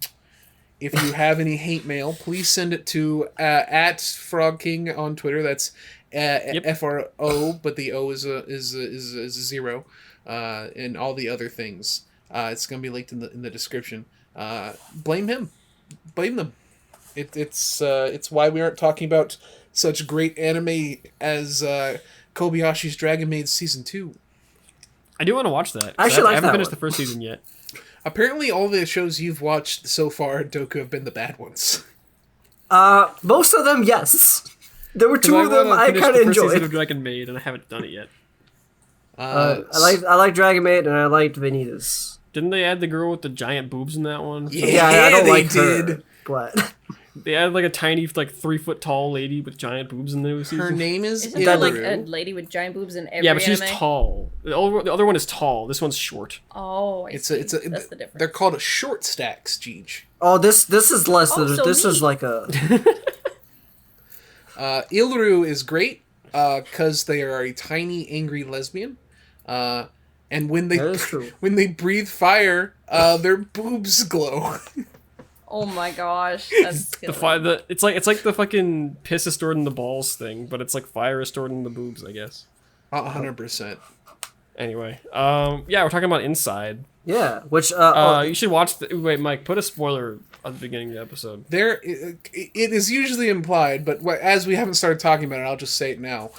Speaker 1: If you have any hate mail, please send it to at Frog King on Twitter. That's FRO, but the O is a zero, and all the other things. It's gonna be linked in the description. Blame him, blame them. It's why we aren't talking about such great anime as Kobayashi's Dragon Maid Season 2.
Speaker 3: I do want to watch that.
Speaker 2: I actually like
Speaker 3: haven't
Speaker 2: that
Speaker 3: finished
Speaker 2: one.
Speaker 3: the first season yet.
Speaker 1: Apparently, all the shows you've watched so far, Doku, have been the bad ones.
Speaker 2: Most of them, yes. There were two of them
Speaker 3: wanna
Speaker 2: I
Speaker 3: finish
Speaker 2: kind
Speaker 3: the
Speaker 2: of
Speaker 3: first season
Speaker 2: enjoyed.
Speaker 3: of Dragon Maid, and I haven't done it yet.
Speaker 2: I like Dragon Maid and I liked Vanitas.
Speaker 3: Didn't they add the girl with the giant boobs in that one?
Speaker 2: Yeah, I don't
Speaker 1: they
Speaker 2: like
Speaker 1: did.
Speaker 2: her, but
Speaker 3: They added like a tiny, 3-foot tall lady with giant boobs in the new season.
Speaker 1: Her name is
Speaker 4: Isn't there like
Speaker 1: Illaru.
Speaker 4: a lady with giant boobs in every
Speaker 3: Yeah, but she's
Speaker 4: anime?
Speaker 3: tall. The other one is tall. This one's short.
Speaker 4: Oh, I see.
Speaker 1: It's a
Speaker 4: That's the difference.
Speaker 1: They're called short stacks, Jeej.
Speaker 2: oh, this is less than
Speaker 4: so
Speaker 2: this is
Speaker 4: neat.
Speaker 2: like a
Speaker 1: Illaru is great because they are a tiny, angry lesbian. And when they
Speaker 2: That is true.
Speaker 1: when they breathe fire, their boobs glow.
Speaker 4: Oh my gosh, that's
Speaker 3: It's like the fucking piss is stored in the balls thing, but it's like fire is stored in the boobs, I guess.
Speaker 1: 100%.
Speaker 3: Anyway, yeah, we're talking about Inside.
Speaker 2: yeah. Which
Speaker 3: You should watch. Wait, Mike, put a spoiler at the beginning of the episode.
Speaker 1: It is usually implied, but as we haven't started talking about it, I'll just say it now.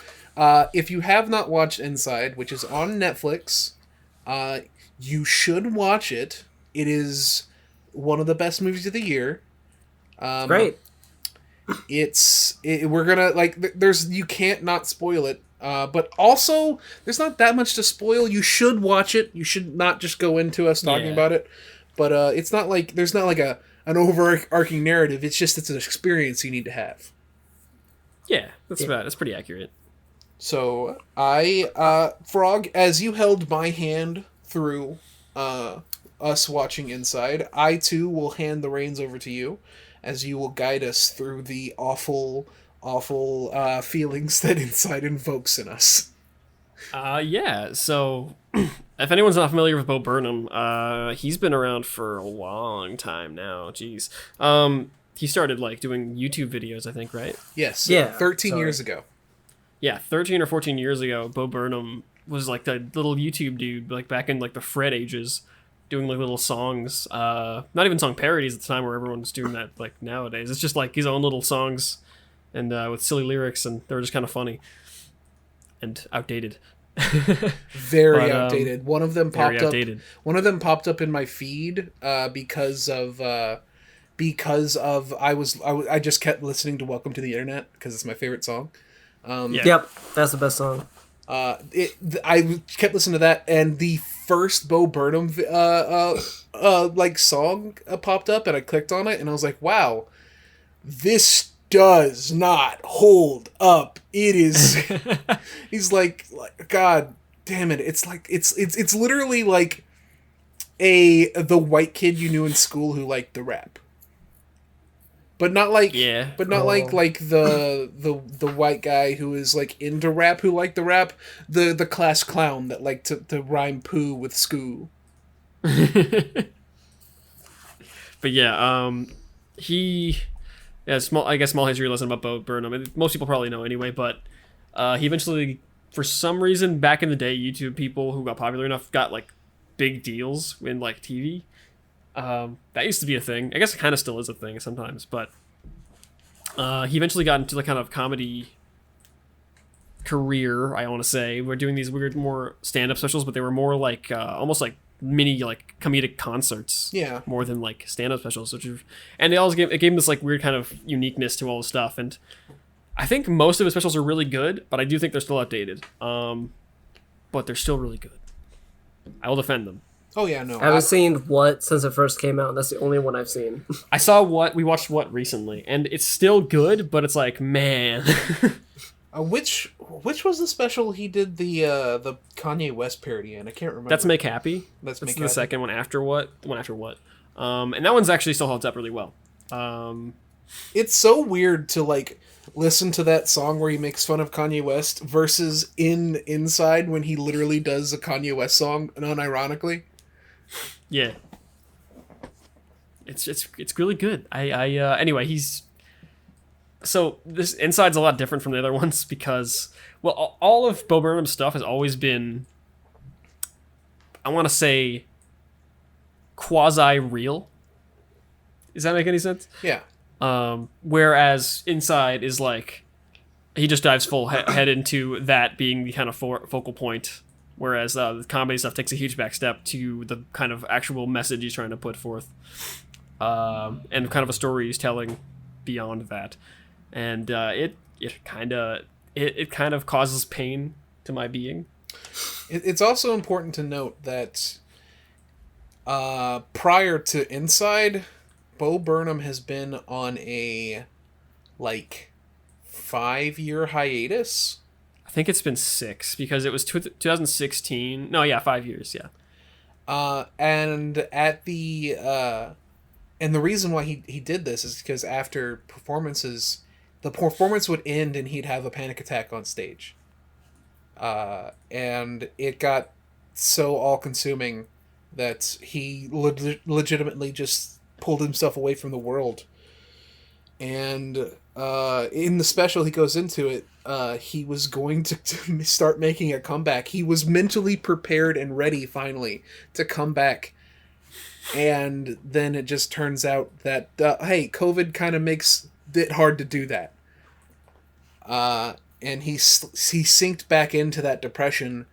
Speaker 1: If you have not watched Inside, which is on Netflix, you should watch it. It is one of the best movies of the year.
Speaker 2: great.
Speaker 1: we're gonna like there's you can't not spoil it. But also there's not that much to spoil. You should watch it. You should not just go into us talking about it. But it's not like there's not like an overarching narrative. It's just it's an experience you need to have.
Speaker 3: Yeah, that's pretty accurate.
Speaker 1: So Frog, as you held my hand through us watching Inside, I too will hand the reins over to you, as you will guide us through the awful feelings that Inside invokes in us.
Speaker 3: Yeah, so if anyone's not familiar with Bo Burnham, he's been around for a long time now. Jeez. He started like doing YouTube videos, I think, right?
Speaker 1: Yes.
Speaker 2: Yeah.
Speaker 1: 13 years ago.
Speaker 3: Yeah, 13 or 14 years ago, Bo Burnham was like the little YouTube dude, like back in like the Fred ages, doing like little songs, not even song parodies at the time where everyone's doing that like nowadays. It's just like his own little songs and with silly lyrics, and they were just kind of funny and outdated.
Speaker 1: Very outdated. One of them popped
Speaker 3: outdated.
Speaker 1: up. One of them popped up in my feed because of I just kept listening to Welcome to the Internet because it's my favorite song.
Speaker 2: Yep, that's the best song.
Speaker 1: I kept listening to that, and the first Bo Burnham like song popped up, and I clicked on it, and I was like, "Wow, this does not hold up." It is. He's like, God damn it! It's like it's literally like the white kid you knew in school who liked the rap. But not like like the white guy who is like into rap who liked the rap, the class clown that liked to rhyme poo with skoo.
Speaker 3: But yeah, small history lesson about Bo Burnham. Most people probably know anyway, but he eventually, for some reason, back in the day, YouTube people who got popular enough got like big deals in like TV. That used to be a thing. I guess it kind of still is a thing sometimes, but he eventually got into the kind of comedy career, I want to say. We're doing these weird, more stand-up specials, but they were more like almost like mini like comedic concerts.
Speaker 1: Yeah. More
Speaker 3: than like stand-up specials, and it gave him this like weird kind of uniqueness to all the stuff. And I think most of his specials are really good, but I do think they're still outdated. But they're still really good. I will defend them.
Speaker 1: Oh yeah, no.
Speaker 2: I haven't seen What since it first came out. That's the only one I've seen.
Speaker 3: I saw we watched What recently, and it's still good, but it's like, man.
Speaker 1: Which was the special he did the Kanye West parody in? I can't remember.
Speaker 3: That's Make Happy.
Speaker 1: That's
Speaker 3: the
Speaker 1: Happy.
Speaker 3: Second one after What. The one after What. And that one's actually still holds up really well.
Speaker 1: It's so weird to like listen to that song where he makes fun of Kanye West versus Inside when he literally does a Kanye West song unironically.
Speaker 3: Yeah, it's really good. Anyway, so this Inside's a lot different from the other ones because, well, all of Bo Burnham's stuff has always been, I want to say, quasi real. Does that make any sense?
Speaker 1: Yeah.
Speaker 3: Whereas Inside is like, he just dives full head into that being the kind of focal point. Whereas the comedy stuff takes a huge back step to the kind of actual message he's trying to put forth, and kind of a story he's telling beyond that, and it kind of causes pain to my being.
Speaker 1: It's also important to note that prior to Inside, Bo Burnham has been on a 5-year hiatus.
Speaker 3: I think it's been 6 because it was 2016. No, yeah, 5 years, yeah.
Speaker 1: And at the reason why he did this is because after performances, the performance would end and he'd have a panic attack on stage. And it got so all-consuming that he legitimately just pulled himself away from the world. And in the special, he goes into it. He was going to start making a comeback. He was mentally prepared and ready, finally, to come back. And then it just turns out that, hey, COVID kind of makes it hard to do that. And he sinked back into that depression,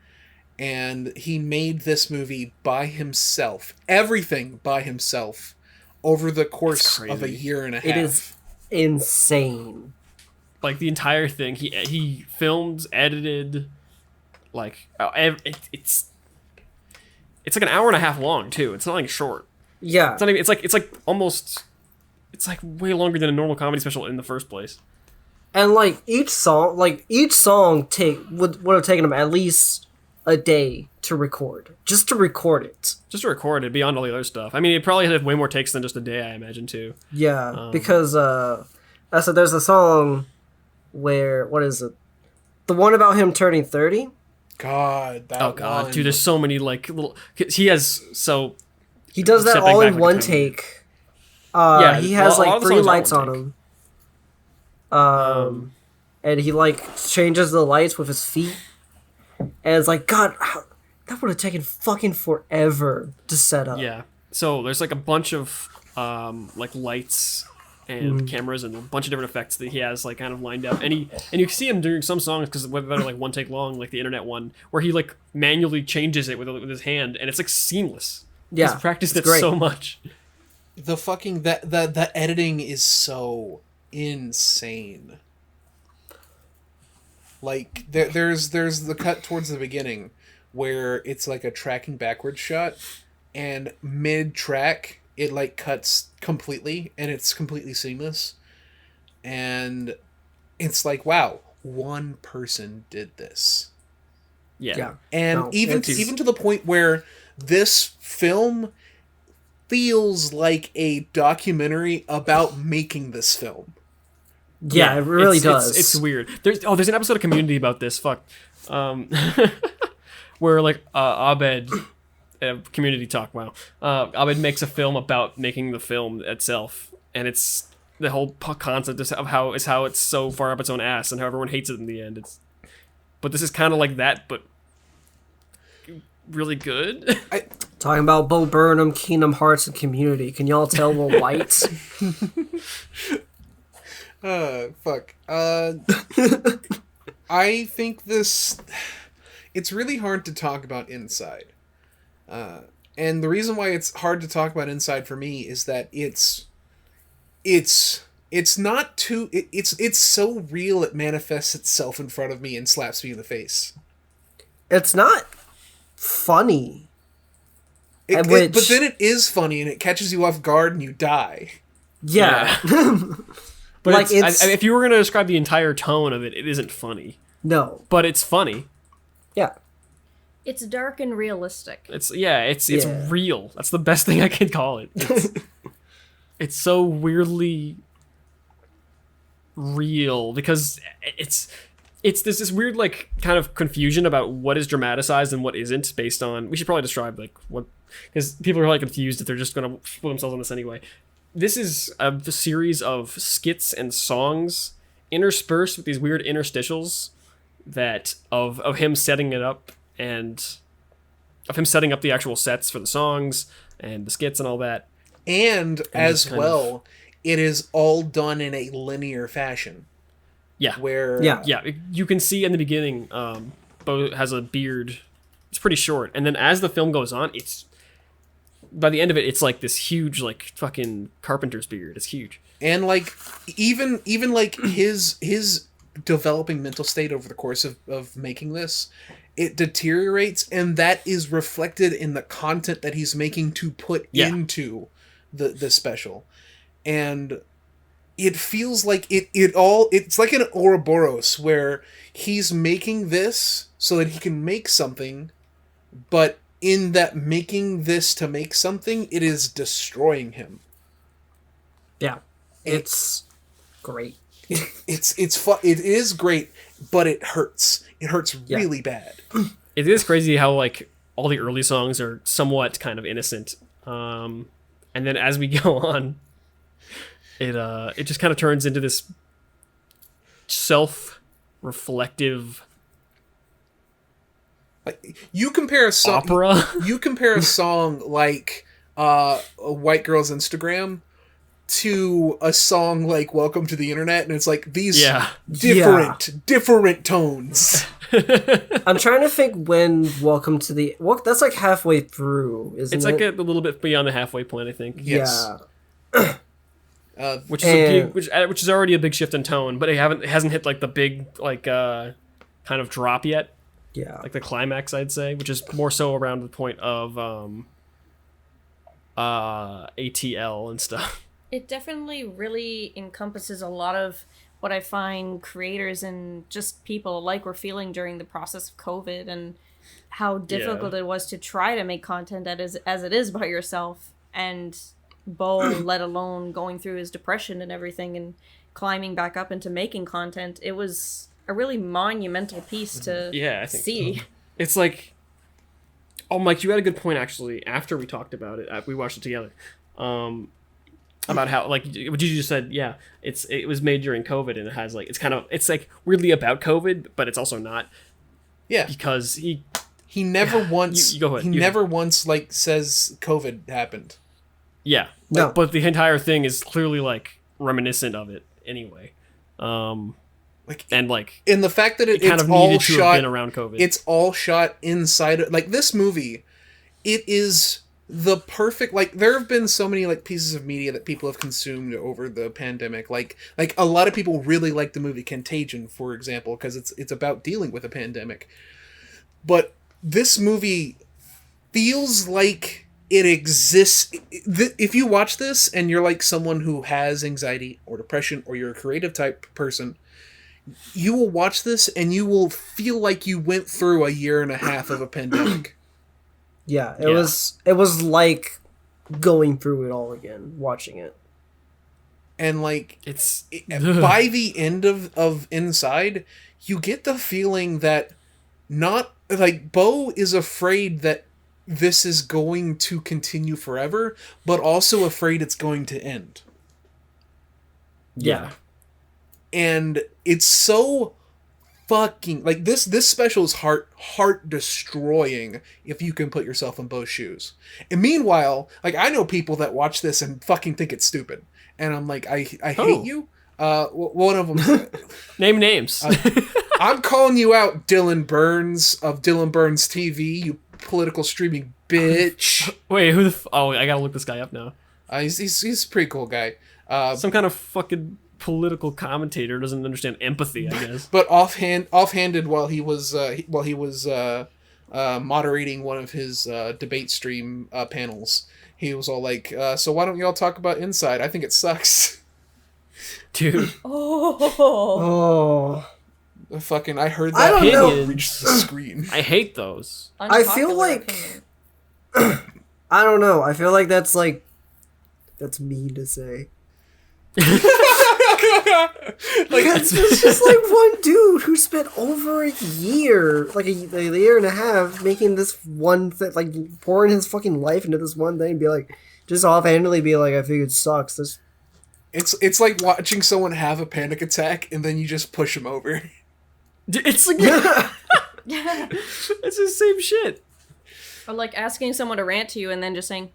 Speaker 1: and he made this movie by himself. Everything by himself over the course of a year and a half.
Speaker 2: insane.
Speaker 3: Like the entire thing, he filmed, edited, like it's like an hour and a half long too. It's not like short.
Speaker 2: Yeah.
Speaker 3: It's not even. It's like almost. It's like way longer than a normal comedy special in the first place.
Speaker 2: And like each song would have taken him at least a day to record, just to record it.
Speaker 3: Just to record it, beyond all the other stuff. I mean, it probably had way more takes than just a day, I imagine too.
Speaker 2: Yeah, because I said there's a song where what is it? The one about him turning 30.
Speaker 1: God, that
Speaker 3: Oh god,
Speaker 1: one.
Speaker 3: dude, there's so many like little. He does so.
Speaker 2: He does that
Speaker 3: Stepping
Speaker 2: all
Speaker 3: back
Speaker 2: in
Speaker 3: like
Speaker 2: one
Speaker 3: a tiny-
Speaker 2: take.
Speaker 3: Yeah,
Speaker 2: He has
Speaker 3: a lot
Speaker 2: like
Speaker 3: of the
Speaker 2: 3
Speaker 3: songs are
Speaker 2: lights
Speaker 3: one
Speaker 2: on
Speaker 3: take.
Speaker 2: him. And he like changes the lights with his feet. And it's like, God, that would have taken fucking forever to set up.
Speaker 3: Yeah. So there's like a bunch of like lights and cameras and a bunch of different effects that he has like kind of lined up. And you can see him doing some songs because whether they're like one take long, like the internet one, where he like manually changes it with his hand, and it's like seamless.
Speaker 2: Yeah,
Speaker 3: He's practiced
Speaker 2: it's
Speaker 3: it
Speaker 2: great.
Speaker 3: so much.
Speaker 1: The fucking the editing is so insane. Like there's the cut towards the beginning where it's like a tracking backwards shot, and mid track it like cuts completely and it's completely seamless, and it's like, wow, one person did this.
Speaker 3: Yeah.
Speaker 1: And
Speaker 2: No,
Speaker 1: even to the point where this film feels like a documentary about making this film.
Speaker 2: Yeah, it really does.
Speaker 3: It's weird. There's an episode of Community about this. Fuck. Where like Abed, Community talk. Wow. Abed makes a film about making the film itself, and it's the whole concept of how it's so far up its own ass, and how everyone hates it in the end. But this is kind of like that, but really good.
Speaker 2: Talking about Bo Burnham, Kingdom Hearts, and Community. Can y'all tell the lights?
Speaker 1: Fuck. I think it's really hard to talk about Inside. And the reason why it's hard to talk about Inside for me is that it's not too, it's so real it manifests itself in front of me and slaps me in the face.
Speaker 2: It's not funny.
Speaker 1: But then it is funny and it catches you off guard and you die.
Speaker 2: Yeah.
Speaker 3: But
Speaker 2: like
Speaker 3: if you were going to describe the entire tone of it, it isn't funny.
Speaker 2: No.
Speaker 3: But it's funny.
Speaker 2: Yeah.
Speaker 4: It's dark and realistic.
Speaker 3: It's
Speaker 2: Yeah.
Speaker 3: real. That's the best thing I can call it. It's so weirdly real because it's this weird like kind of confusion about what is dramatized and what isn't based on. We should probably describe like what, because people are like confused if they're just going to put themselves on this anyway. This is a series of skits and songs interspersed with these weird interstitials that of him setting it up, and of him setting up the actual sets for the songs and the skits and all that.
Speaker 1: And as well, it is all done in a linear fashion.
Speaker 3: Yeah.
Speaker 1: Where
Speaker 2: Yeah.
Speaker 3: Yeah, you can see in the beginning, Bo has a beard. It's pretty short, and then as the film goes on, by the end of it, it's like this huge, like fucking carpenter's beard. It's huge,
Speaker 1: and like even like his developing mental state over the course of making this, it deteriorates, and that is reflected in the content that he's making to put into the special, and it feels like it's like an Ouroboros where he's making this so that he can make something, but in that making this to make something, it is destroying him.
Speaker 2: Yeah. It's great.
Speaker 1: It is great, but it hurts. It hurts really bad.
Speaker 3: It is crazy how like all the early songs are somewhat kind of innocent, and then as we go on, it just kind of turns into this self-reflective
Speaker 1: You compare a song
Speaker 3: opera.
Speaker 1: You compare a song like a White Girl's Instagram to a song like Welcome to the Internet, and it's like these different tones.
Speaker 2: I'm trying to think when Welcome to the... that's like halfway through, isn't it?
Speaker 3: It's like a little bit beyond the halfway point, I think.
Speaker 1: Yes.
Speaker 2: Yeah.
Speaker 3: which is a big, which is already a big shift in tone, but it hasn't hit like the big like kind of drop yet.
Speaker 2: Yeah.
Speaker 3: Like the climax, I'd say, which is more so around the point of ATL and stuff.
Speaker 4: It definitely really encompasses a lot of what I find creators and just people alike were feeling during the process of COVID, and how difficult it was to try to make content as it is by yourself. And Bo, let alone going through his depression and everything and climbing back up into making content, it was a really monumental piece to
Speaker 3: I think
Speaker 4: see.
Speaker 3: So. It's like, oh, Mike, you had a good point actually. After we talked about it, we watched it together. About how, like what you just said, it was made during COVID, and it has like it's like weirdly about COVID, but it's also not.
Speaker 1: Yeah,
Speaker 3: because he
Speaker 1: never once
Speaker 3: you go ahead.
Speaker 1: Never once like says COVID happened.
Speaker 3: Yeah,
Speaker 2: no,
Speaker 3: but the entire thing is clearly like reminiscent of it anyway.
Speaker 1: Like
Speaker 3: and like
Speaker 1: in the fact that
Speaker 3: it
Speaker 1: it's
Speaker 3: kind of
Speaker 1: all
Speaker 3: needed to
Speaker 1: shot
Speaker 3: have been around COVID.
Speaker 1: It's all shot inside. Like this movie, it is the perfect, like there have been so many like pieces of media that people have consumed over the pandemic, like a lot of people really like the movie Contagion, for example, because it's about dealing with a pandemic, but this movie feels like it exists. If you watch this and you're like someone who has anxiety or depression, or you're a creative type person, you will watch this and you will feel like you went through a year and a half of a pandemic.
Speaker 2: Yeah, it was like going through it all again, watching it.
Speaker 1: And like
Speaker 3: it's
Speaker 1: by the end of Inside, you get the feeling that not like Bo is afraid that this is going to continue forever, but also afraid it's going to end.
Speaker 3: Yeah.
Speaker 1: And it's so fucking like this special is heart destroying if you can put yourself in Bo's shoes. And meanwhile, like I know people that watch this and fucking think it's stupid, and I'm like, I hate you. One of them.
Speaker 3: Name names.
Speaker 1: I'm calling you out, Dylan Burns of Dylan Burns TV, you political streaming bitch.
Speaker 3: Wait, who the? I gotta look this guy up now.
Speaker 1: He's a pretty cool guy.
Speaker 3: Some kind of fucking political commentator, doesn't understand empathy, I guess.
Speaker 1: But offhanded while he was moderating one of his debate stream panels, he was all like, "So why don't y'all talk about Inside? I think it sucks."
Speaker 3: Dude.
Speaker 2: Oh.
Speaker 1: Fucking, I heard that.
Speaker 2: I don't know.
Speaker 1: Reached the screen.
Speaker 3: I hate those.
Speaker 2: I feel like I don't know. I feel like that's mean to say.
Speaker 1: Like
Speaker 2: it's just like one dude who spent over a year, like a year and a half, making this one thing, like pouring his fucking life into this one thing, and be like, just offhandedly be like, I think it sucks. This.
Speaker 1: It's like watching someone have a panic attack and then you just push them over.
Speaker 3: It's like it's the same shit.
Speaker 4: Or like asking someone to rant to you and then just saying,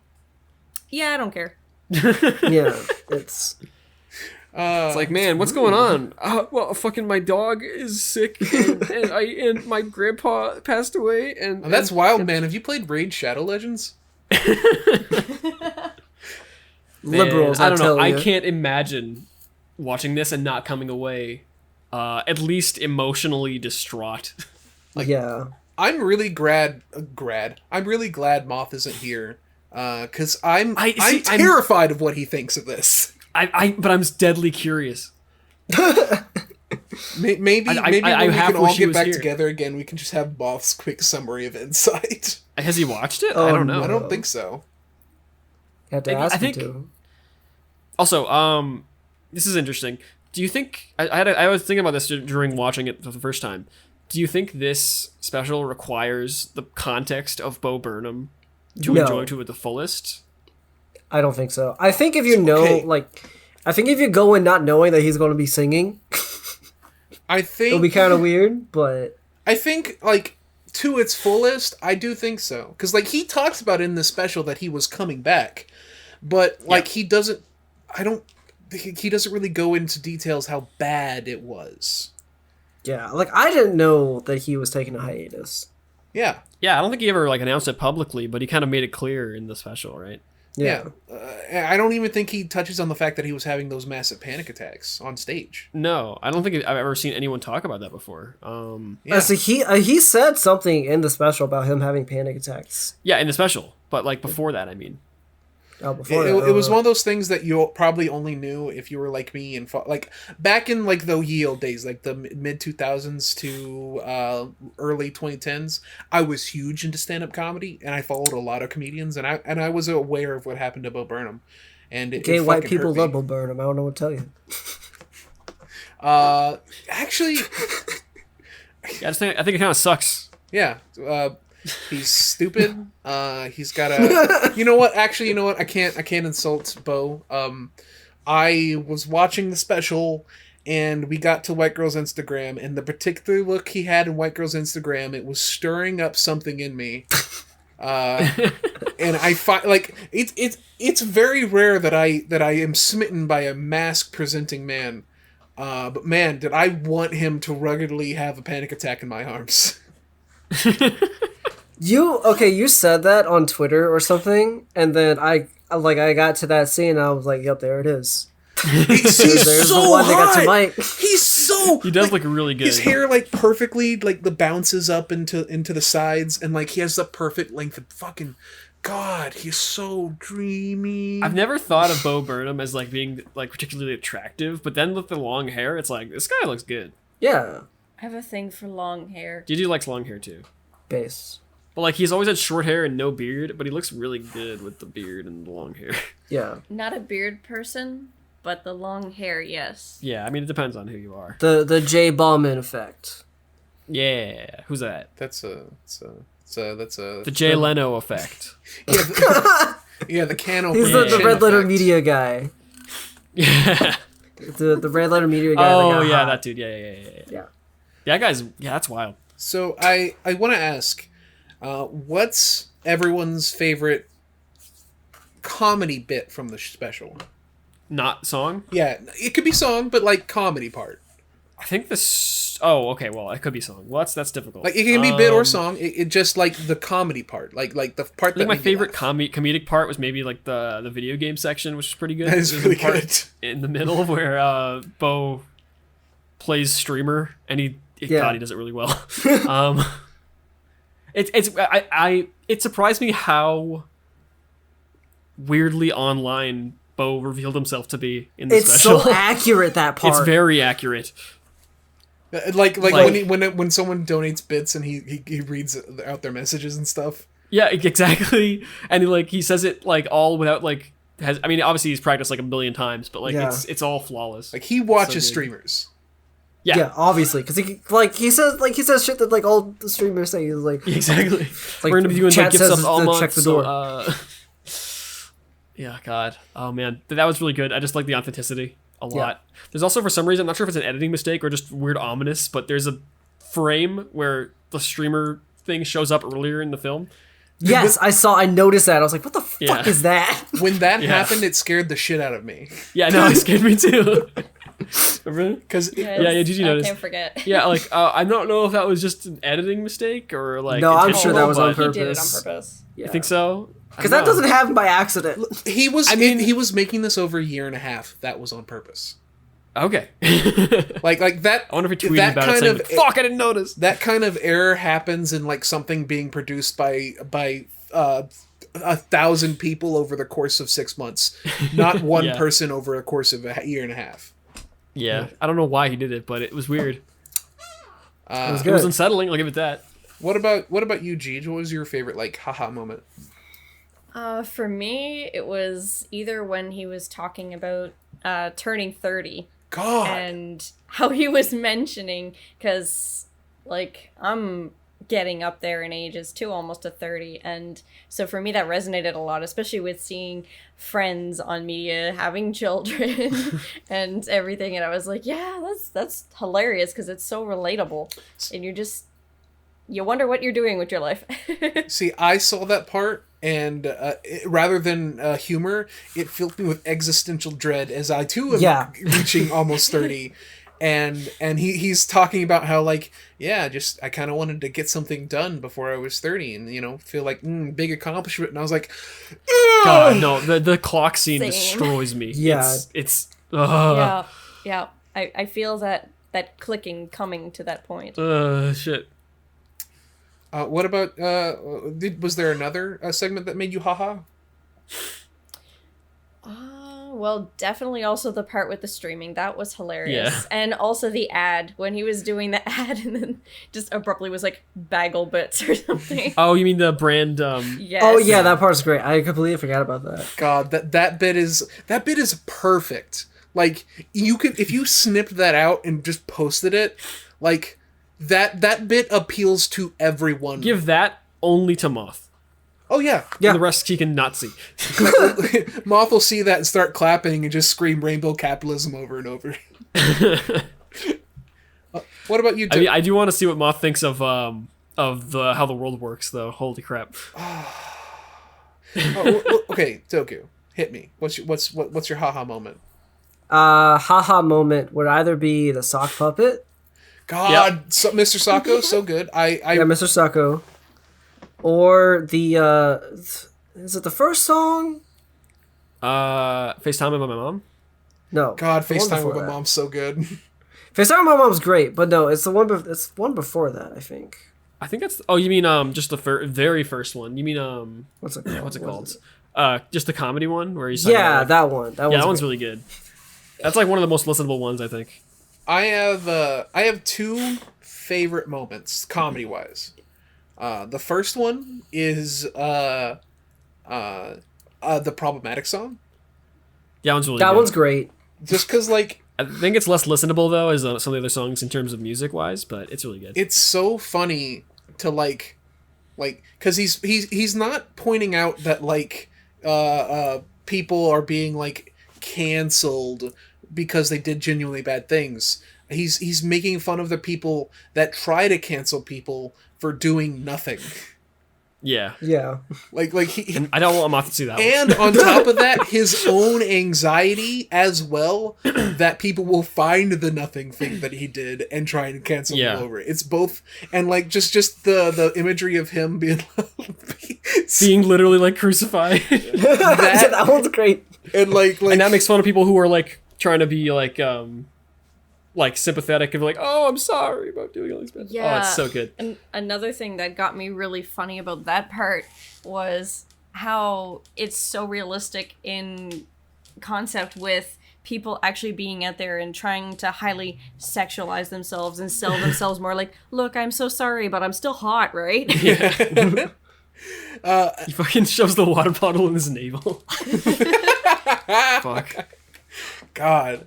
Speaker 4: "Yeah, I don't care."
Speaker 2: Yeah, it's
Speaker 3: like, man, what's going on? Well, fucking my dog is sick, and my grandpa passed away, and
Speaker 1: that's wild, man. Have you played Raid Shadow Legends?
Speaker 2: Liberals.
Speaker 3: I don't know. I
Speaker 2: you.
Speaker 3: can't imagine watching this and not coming away, at least emotionally distraught.
Speaker 2: Yeah,
Speaker 1: I'm really glad. I'm really glad Moth isn't here, because I'm terrified of what he thinks of this.
Speaker 3: But I'm deadly curious.
Speaker 1: Maybe when we can all get back
Speaker 3: here.
Speaker 1: together again, we can just have Moth's quick summary of Inside.
Speaker 3: Has he watched it?
Speaker 2: Oh,
Speaker 3: I don't know.
Speaker 1: I don't think so.
Speaker 2: You have to ask him to.
Speaker 3: Also, this is interesting. Do you think I was thinking about this during watching it for the first time? Do you think this special requires the context of Bo Burnham to enjoy to it the fullest?
Speaker 2: I don't think so. I think if you I think if you go in not knowing that he's going to be singing,
Speaker 1: I think
Speaker 2: it'll be kind of weird. But
Speaker 1: I think like to its fullest, I do think so, because like he talks about in the special that he was coming back, but like he doesn't. He doesn't really go into details how bad it was.
Speaker 2: Yeah, like I didn't know that he was taking a hiatus.
Speaker 1: Yeah.
Speaker 3: Yeah, I don't think he ever like announced it publicly, but he kind of made it clear in the special, right?
Speaker 2: Yeah.
Speaker 1: I don't even think he touches on the fact that he was having those massive panic attacks on stage.
Speaker 3: No, I don't think I've ever seen anyone talk about that before.
Speaker 1: Yeah.
Speaker 2: So he said something in the special about him having panic attacks.
Speaker 3: Yeah, in the special, but like before that, I mean.
Speaker 2: Oh, before
Speaker 1: It was one of those things that you probably only knew if you were like me and like back in like the ye old days, like the mid 2000s to early 2010s. I was huge into stand up comedy, and I followed a lot of comedians, and I was aware of what happened to Bo Burnham, and
Speaker 2: Gay white
Speaker 1: fucking
Speaker 2: people
Speaker 1: hurt me.
Speaker 2: love Bo Burnham. I don't know what to tell you.
Speaker 1: Actually,
Speaker 3: Yeah, I think it kind of sucks.
Speaker 1: yeah. He's stupid. He's got a. You know what? Actually, you know what? I can't insult Bo. I was watching the special, and we got to White Girl's Instagram, and the particular look he had in White Girl's Instagram, it was stirring up something in me. And I find like it's very rare that I am smitten by a mask presenting man. But man, did I want him to ruggedly have a panic attack in my arms.
Speaker 2: You said that on Twitter or something, and then I got to that scene and I was like, yep, there it is.
Speaker 1: He's
Speaker 2: There's
Speaker 1: so
Speaker 2: the one that got to
Speaker 1: hot.
Speaker 2: Mike.
Speaker 1: He's so.
Speaker 3: He does look really good.
Speaker 1: His hair like perfectly like the bounces up into the sides, and like he has the perfect length of fucking. God, he's so dreamy.
Speaker 3: I've never thought of Bo Burnham as like being like particularly attractive, but then with the long hair, it's like this guy looks good.
Speaker 2: Yeah.
Speaker 4: I have a thing for long hair.
Speaker 3: Gigi likes long hair too,
Speaker 2: Base.
Speaker 3: but like he's always had short hair and no beard, but he looks really good with the beard and the long hair.
Speaker 2: Yeah.
Speaker 4: Not a beard person, but the long hair, yes.
Speaker 3: Yeah, I mean it depends on who you are.
Speaker 2: The J Balvin effect.
Speaker 3: Yeah, who's that?
Speaker 1: That's a
Speaker 3: The Jay Leno effect.
Speaker 1: yeah, the can
Speaker 2: He's
Speaker 1: opener.
Speaker 2: the
Speaker 3: Yeah.
Speaker 2: Red Letter
Speaker 1: effect.
Speaker 2: Media guy.
Speaker 3: Yeah.
Speaker 2: The Red Letter Media guy.
Speaker 3: Oh
Speaker 2: that got
Speaker 3: yeah,
Speaker 2: hot.
Speaker 3: that dude. Yeah.
Speaker 2: Yeah.
Speaker 3: That guy's that's wild.
Speaker 1: So I want to ask, what's everyone's favorite comedy bit from the special?
Speaker 3: Not song.
Speaker 1: Yeah, it could be song, but like comedy part.
Speaker 3: I think this. Oh, okay. Well, it could be song. Well, that's difficult.
Speaker 1: Like it can be bit or song. It just like the comedy part, like the part
Speaker 3: I think
Speaker 1: that
Speaker 3: my
Speaker 1: made you
Speaker 3: favorite
Speaker 1: laugh.
Speaker 3: comedic part was maybe like the video game section, which was pretty good.
Speaker 1: That is
Speaker 3: There's
Speaker 1: really
Speaker 3: a part
Speaker 1: good.
Speaker 3: in the middle where Bo plays streamer, and God, he does it really well. It surprised me how weirdly online Bo revealed himself to be in the
Speaker 2: It's
Speaker 3: special.
Speaker 2: so accurate, that part.
Speaker 3: It's very accurate.
Speaker 1: Like when someone donates bits and he reads out their messages and stuff.
Speaker 3: Yeah, exactly. And he says it like all without like I mean obviously he's practiced like a million times, but like
Speaker 2: Yeah.
Speaker 3: it's all flawless.
Speaker 1: Like he watches
Speaker 3: good.
Speaker 1: streamers.
Speaker 2: Yeah, obviously, because he says shit that like all the streamers say. He's like,
Speaker 3: Exactly.
Speaker 2: like,
Speaker 3: We're gonna be doing
Speaker 2: chat
Speaker 3: like gifts
Speaker 2: says
Speaker 3: up all
Speaker 2: to
Speaker 3: month.
Speaker 2: check the
Speaker 3: so,
Speaker 2: door.
Speaker 3: yeah, God. Oh man, that was really good. I just like the authenticity a lot. There's also for some reason I'm not sure if it's an editing mistake or just weird ominous, but there's a frame where the streamer thing shows up earlier in the film.
Speaker 2: Yes, I noticed that. I was like, what the fuck
Speaker 3: Yeah.
Speaker 2: is that?
Speaker 1: When that
Speaker 3: Yeah.
Speaker 1: happened, it scared the shit out of me.
Speaker 3: Yeah, no, it scared me too. Remember?
Speaker 1: Because
Speaker 3: Yeah, Gigi
Speaker 4: I
Speaker 3: noticed.
Speaker 4: can't forget.
Speaker 3: Yeah, like I don't know if that was just an editing mistake or like.
Speaker 2: No, I'm sure that was on
Speaker 3: intentional,
Speaker 2: purpose.
Speaker 4: He did it on purpose.
Speaker 3: but I think so.
Speaker 2: Because that doesn't happen by accident.
Speaker 1: he was,
Speaker 3: I mean-
Speaker 1: he was making this over a year and a half. That was on purpose.
Speaker 3: Okay.
Speaker 1: Like that.
Speaker 3: I wonder if he tweeted
Speaker 1: that
Speaker 3: about it
Speaker 1: kind
Speaker 3: saying,
Speaker 1: of-
Speaker 3: "Fuck, I didn't notice."
Speaker 1: That kind of error happens in like something being produced by 1,000 people over the course of 6 months, not one
Speaker 3: Yeah.
Speaker 1: person over a course of a year and a half.
Speaker 3: Yeah, I don't know why he did it, but it was weird.
Speaker 2: It was
Speaker 3: It was
Speaker 2: good.
Speaker 3: unsettling. I'll give it that.
Speaker 1: What about you, Gigi? What was your favorite like haha moment?
Speaker 4: For me, it was either when he was talking about turning 30
Speaker 1: God,
Speaker 4: and how he was mentioning, because, like, I'm getting up there in ages too, almost to 30, and so for me that resonated a lot, especially with seeing friends on media having children and everything, and I was like, yeah, that's hilarious, because it's so relatable, and you wonder what you're doing with your life.
Speaker 1: see, I saw that part, and rather than humor, it filled me with existential dread as I too am
Speaker 2: Yeah.
Speaker 1: reaching almost 30. and he's talking about how like, yeah, just I kind of wanted to get something done before I was 30 and, you know, feel like big accomplishment. And I was like, ugh!
Speaker 3: God, no, the clock scene
Speaker 4: Same.
Speaker 3: destroys me.
Speaker 2: Yeah.
Speaker 3: It's
Speaker 4: Yeah. I feel that clicking coming to that point.
Speaker 3: shit.
Speaker 1: What about was there another segment that made you haha?
Speaker 4: Well, definitely also the part with the streaming. That was hilarious.
Speaker 3: Yeah.
Speaker 4: And also the ad, when he was doing the ad and then just abruptly was like bagel bits or something.
Speaker 3: Oh, you mean the brand?
Speaker 4: Yes.
Speaker 2: Oh yeah, that part's great. I completely forgot about that.
Speaker 1: God, that bit is perfect. Like you could, if you snipped that out and just posted it, like that bit appeals to everyone.
Speaker 3: Give that only to Moth.
Speaker 1: Oh yeah.
Speaker 2: Yeah.
Speaker 3: And the rest he can not see.
Speaker 1: Moth will see that and start clapping and just scream rainbow capitalism over and over. What about you,
Speaker 3: I mean, I do want to see what Moth thinks of how the world works, though. Holy crap!
Speaker 1: Okay, Doku, hit me. What's your haha moment?
Speaker 2: Haha moment would either be the sock puppet.
Speaker 1: God, Mr. Sacco, so good.
Speaker 2: Yeah, Mr. Sacco. Or the is it the first song?
Speaker 3: FaceTime with my mom.
Speaker 2: No.
Speaker 1: God,
Speaker 2: the one
Speaker 1: FaceTime
Speaker 2: before
Speaker 1: with my
Speaker 2: that.
Speaker 1: mom's so good.
Speaker 2: FaceTime with my mom's great, but no, it's the one. It's one before that, I think.
Speaker 3: I think that's. Oh, you mean just the very first one? You mean
Speaker 2: What's it called?
Speaker 3: what's it
Speaker 2: What
Speaker 3: called?
Speaker 2: is it?
Speaker 3: Just the comedy one where he's talking
Speaker 2: Yeah,
Speaker 3: about,
Speaker 2: that one. That
Speaker 3: that one's
Speaker 2: great.
Speaker 3: really good. That's like one of the most listenable ones, I think.
Speaker 1: I have two favorite moments comedy wise. The first one is the problematic song.
Speaker 3: Yeah, that one's really.
Speaker 2: That
Speaker 3: good.
Speaker 2: one's great.
Speaker 1: Just because like
Speaker 3: I think it's less listenable though as some of the other songs in terms of music wise, but it's really good.
Speaker 1: it's so funny to like because he's not pointing out that like people are being like canceled because they did genuinely bad things. He's making fun of the people that try to cancel people for doing nothing.
Speaker 3: Yeah.
Speaker 2: Yeah.
Speaker 1: Like he
Speaker 3: And I don't want Moth to see that one.
Speaker 1: and on top of that, his own anxiety as well, that people will find the nothing thing that he did and try and cancel him over. It's both, and like just the imagery of him being
Speaker 3: Being literally like crucified.
Speaker 2: That one's great.
Speaker 1: and like
Speaker 3: And that makes fun of people who are like trying to be like sympathetic and be like, oh, I'm sorry about doing all these bad.
Speaker 4: Yeah.
Speaker 3: Oh, it's so good.
Speaker 4: And another thing that got me really funny about that part was how it's so realistic in concept with people actually being out there and trying to highly sexualize themselves and sell themselves more like, look, I'm so sorry, but I'm still hot, right?
Speaker 3: He fucking shoves the water bottle in his navel. Fuck.
Speaker 1: God.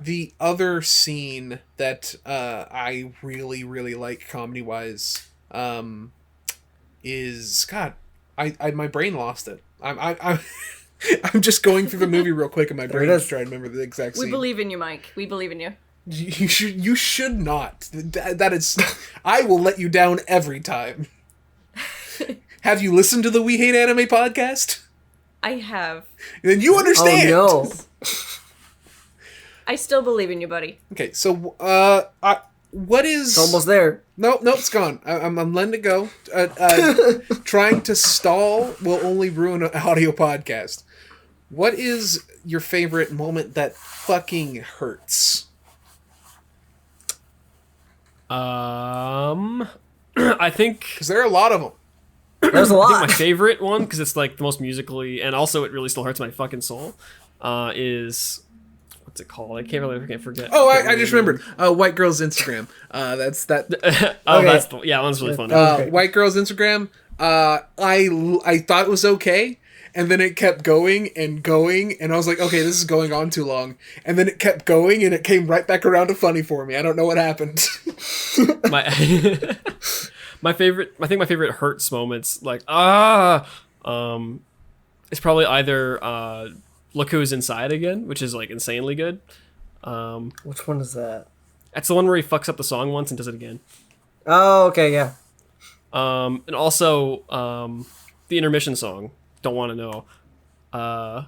Speaker 1: The other scene that I really, really like comedy wise is God. I my brain lost it. I'm I'm just going through the movie real quick in my brain to try to remember the exact scene.
Speaker 4: We believe in you, Mike. We believe in you.
Speaker 1: You should not. That is. I will let you down every time. Have you listened to the We Hate Anime podcast?
Speaker 4: I have.
Speaker 1: Then you understand.
Speaker 2: Oh no.
Speaker 4: I still believe in you, buddy.
Speaker 1: Okay, so what is?
Speaker 2: It's almost there.
Speaker 1: Nope, it's gone. I'm letting it go. Trying to stall will only ruin an audio podcast. What is your favorite moment that fucking hurts?
Speaker 3: I think
Speaker 1: Because there are a lot of them.
Speaker 2: There's a
Speaker 3: I think
Speaker 2: lot.
Speaker 3: my favorite one, because it's like the most musically, and also it really still hurts my fucking soul, is what's it called? I can't forget.
Speaker 1: Oh, I just remembered. White Girl's Instagram. That's that.
Speaker 3: Oh,
Speaker 2: Okay.
Speaker 3: that's that one's really funny.
Speaker 2: Okay.
Speaker 1: White Girl's Instagram. I thought it was okay, and then it kept going, and I was like, okay, this is going on too long. And then it kept going, and it came right back around to funny for me. I don't know what happened.
Speaker 3: my my favorite hurts moments, like it's probably either Look Who's Inside again, which is like insanely good.
Speaker 2: Which one is that?
Speaker 3: That's the one where he fucks up the song once and does it again.
Speaker 2: Oh, okay, yeah.
Speaker 3: And also the intermission song, Don't Want to Know,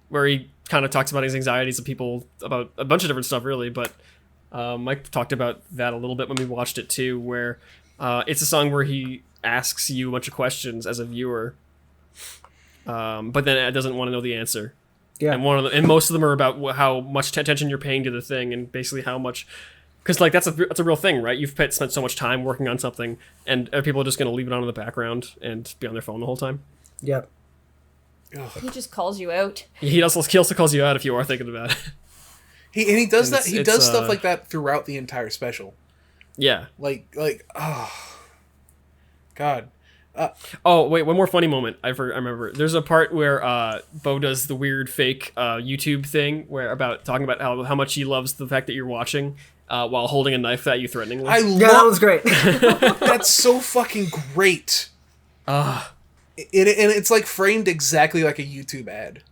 Speaker 3: where he kind of talks about his anxieties of people about a bunch of different stuff, really. But Mike talked about that a little bit when we watched it too, where it's a song where he asks you a bunch of questions as a viewer, but then it doesn't want to know the answer.
Speaker 2: Yeah.
Speaker 3: And most of them are about how much attention you're paying to the thing, and basically how much, because like that's a real thing, right? You've spent so much time working on something, and are people just going to leave it on in the background and be on their phone the whole time?
Speaker 2: Yeah.
Speaker 4: He just calls you out.
Speaker 3: He also calls you out if you are thinking about it.
Speaker 1: He does
Speaker 3: And
Speaker 1: that. He does stuff like that throughout the entire special.
Speaker 3: Yeah.
Speaker 1: Like God.
Speaker 3: Oh wait, one more funny moment. I remember. There's a part where Bo does the weird fake YouTube thing where about talking about how much he loves the fact that you're watching while holding a knife at you threateningly.
Speaker 2: Yeah, that was great.
Speaker 1: That's so fucking great. And it's like framed exactly like a YouTube ad.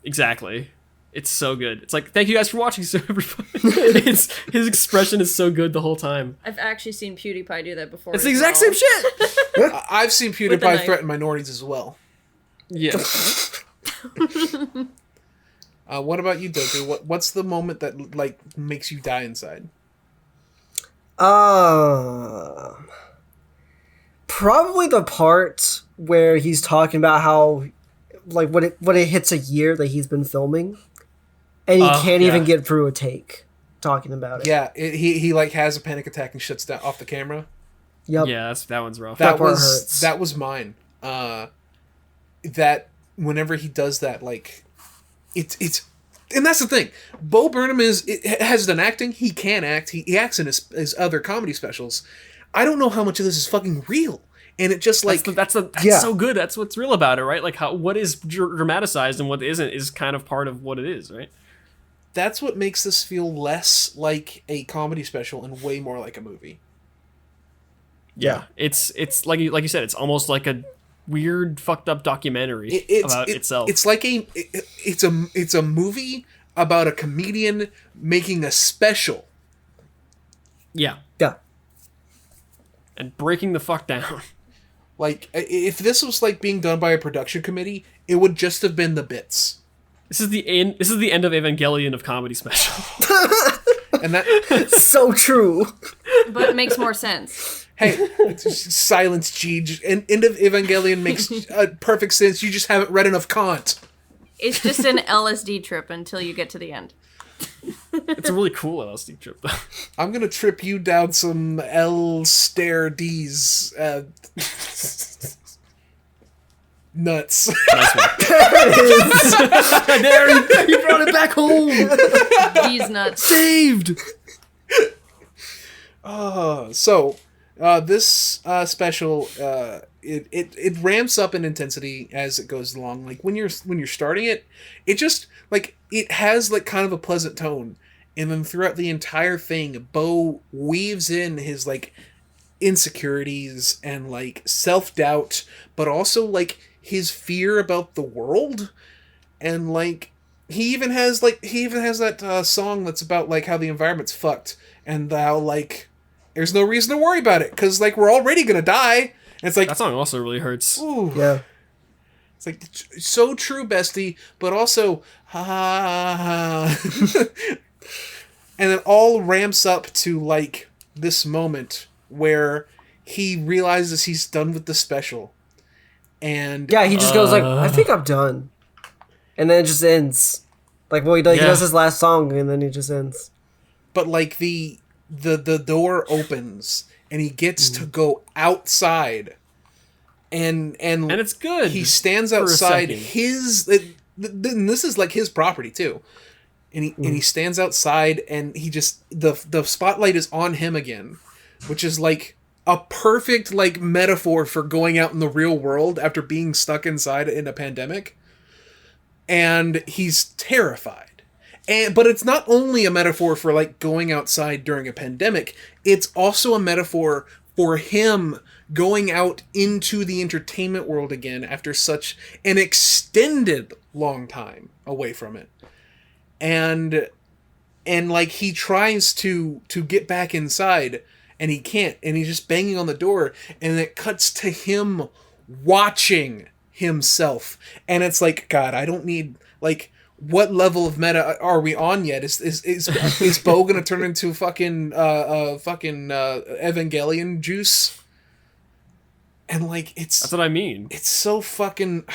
Speaker 3: Exactly. It's so good. It's like, thank you guys for watching. So his expression is so good the whole time.
Speaker 4: I've actually seen PewDiePie do that before.
Speaker 3: It's the exact same shit.
Speaker 1: I've seen
Speaker 4: With the
Speaker 1: PewDiePie
Speaker 4: knife.
Speaker 1: threaten minorities as well.
Speaker 3: Yeah.
Speaker 1: What about you, Doku? What's the moment that like makes you die inside?
Speaker 2: Probably the part where he's talking about how, like, when it hits a year that he's been filming, and he can't even get through a take talking about it.
Speaker 1: Yeah, he like has a panic attack and shuts down off the camera.
Speaker 2: Yep.
Speaker 3: Yeah, that one's rough.
Speaker 2: That part hurts.
Speaker 1: That was mine. That whenever he does that, like, it's and that's the thing. Bo Burnham has done acting. He can act. He acts in his other comedy specials. I don't know how much of this is fucking real. And it just like
Speaker 3: that's
Speaker 2: Yeah.
Speaker 3: so good. That's what's real about it, right? Like what is dramatized and what isn't is kind of part of what it is, right?
Speaker 1: that's what makes this feel less like a comedy special and way more like a movie.
Speaker 3: Yeah, it's like you said, it's almost like a weird fucked up documentary about itself.
Speaker 1: It's like it's a movie about a comedian making a special.
Speaker 3: Yeah,
Speaker 2: Yeah.
Speaker 3: and breaking the fuck down.
Speaker 1: Like, if this was like being done by a production committee, it would just have been the bits.
Speaker 3: This is the end. This is the end of Evangelion of comedy special.
Speaker 1: And that,
Speaker 2: So true.
Speaker 4: But it makes more sense.
Speaker 1: hey, silence, Jiji. And end of Evangelion makes perfect sense. You just haven't read enough Kant.
Speaker 4: It's just an LSD trip until you get to the end.
Speaker 3: It's a really cool LSD trip, though.
Speaker 1: I'm gonna trip you down some L stair D's nuts.
Speaker 3: Nice one.
Speaker 2: There, you brought it back home.
Speaker 4: These nuts.
Speaker 3: Saved.
Speaker 1: So this special it ramps up in intensity as it goes along. Like when you're starting it, it just like it has like kind of a pleasant tone, and then throughout the entire thing, Bo weaves in his like insecurities and like self-doubt, but also like his fear about the world, and like he even has that song that's about like how the environment's fucked and how like there's no reason to worry about it because like we're already gonna die. And it's like
Speaker 3: That song also really hurts.
Speaker 1: ooh,
Speaker 2: Yeah.
Speaker 1: it's like so true, bestie, but also ha ha ha. And it all ramps up to like this moment where he realizes he's done with the special. And
Speaker 2: Yeah, he just goes like, I think I'm done. And then it just ends. Like, well, he
Speaker 3: Yeah.
Speaker 2: does his last song, and then he just ends.
Speaker 1: but like the door opens and he gets to go outside and
Speaker 3: it's good.
Speaker 1: he stands
Speaker 3: for a
Speaker 1: outside
Speaker 3: second.
Speaker 1: and this is like his property too, and he stands outside and he just the spotlight is on him again, which is like a perfect like metaphor for going out in the real world after being stuck inside in a pandemic. And he's terrified. But it's not only a metaphor for like going outside during a pandemic, it's also a metaphor for him going out into the entertainment world again after such an extended long time away from it. And like he tries to get back inside and he can't, and he's just banging on the door, and it cuts to him watching himself. And it's like, God, I don't need like what level of meta are we on yet? Is Bo gonna turn into fucking Evangelion juice? And like
Speaker 3: That's what I mean.
Speaker 1: it's so fucking.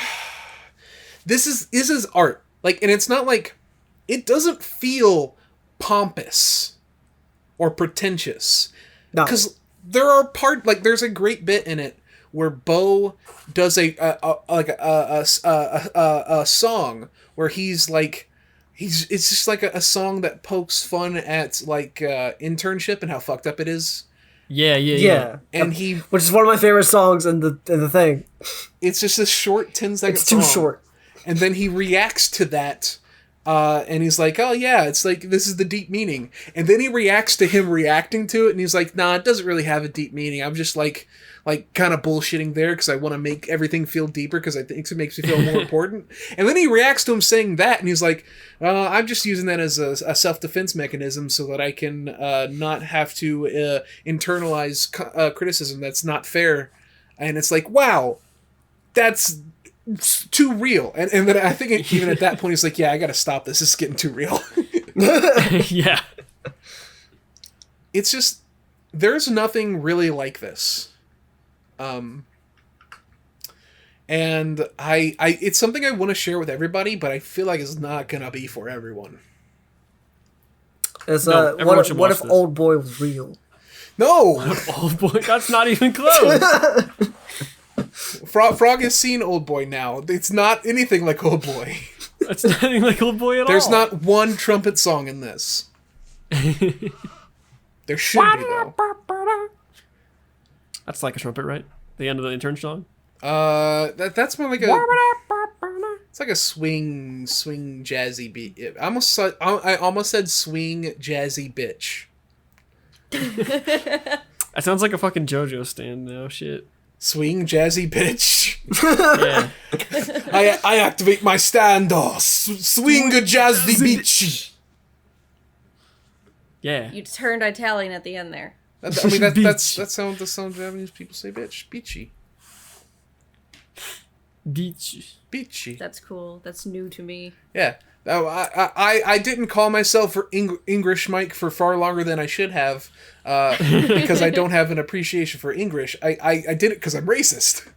Speaker 1: This is art, like, and it's not like, it doesn't feel pompous or pretentious,
Speaker 2: No.
Speaker 1: because there are there's a great bit in it where Bo does a song where it's just like a song that pokes fun at like internship and how fucked up it is.
Speaker 2: Yeah.
Speaker 1: And
Speaker 2: which is one of my favorite songs in the thing.
Speaker 1: it's just a short 10-second
Speaker 2: It's too
Speaker 1: song.
Speaker 2: short.
Speaker 1: And then he reacts to that, and he's like, oh yeah, it's like, this is the deep meaning. And then he reacts to him reacting to it, and he's like, nah, it doesn't really have a deep meaning. I'm just like kind of bullshitting there because I want to make everything feel deeper because I think it makes me feel more important. And then he reacts to him saying that, and he's like, I'm just using that as a self-defense mechanism so that I can not have to internalize criticism that's not fair. And it's like, wow, that's too real. And then I think even at that point he's like, yeah, I gotta stop this. This is getting too real.
Speaker 3: Yeah.
Speaker 1: It's just, there's nothing really like this. And I it's something I want to share with everybody, but I feel like it's not gonna be for everyone.
Speaker 2: It's,
Speaker 3: No, everyone should
Speaker 2: what
Speaker 3: watch
Speaker 2: if
Speaker 3: this.
Speaker 2: Old Boy was real?
Speaker 1: No!
Speaker 3: Oh boy, that's not even close.
Speaker 1: Frog has seen Old Boy now. It's not anything like Old Boy.
Speaker 3: That's not even like Old Boy at
Speaker 1: There's
Speaker 3: all.
Speaker 1: not one trumpet song in this. There should be, though.
Speaker 3: That's like a trumpet, right? The end of the intern song.
Speaker 1: That's more like a. It's like a swing jazzy beat. I almost said swing jazzy bitch.
Speaker 3: That sounds like a fucking JoJo stand now. Shit.
Speaker 1: Swing jazzy bitch.
Speaker 3: Yeah.
Speaker 1: I activate my standoff. Swing a jazzy bitch.
Speaker 3: Yeah.
Speaker 4: You turned Italian at the end there.
Speaker 1: That's how Japanese people say bitch. Bitchy.
Speaker 3: Beach.
Speaker 1: Bitchy.
Speaker 4: That's cool. That's new to me.
Speaker 1: Yeah. I didn't call myself for English Mike for far longer than I should have, because I don't have an appreciation for English. I did it because I'm racist.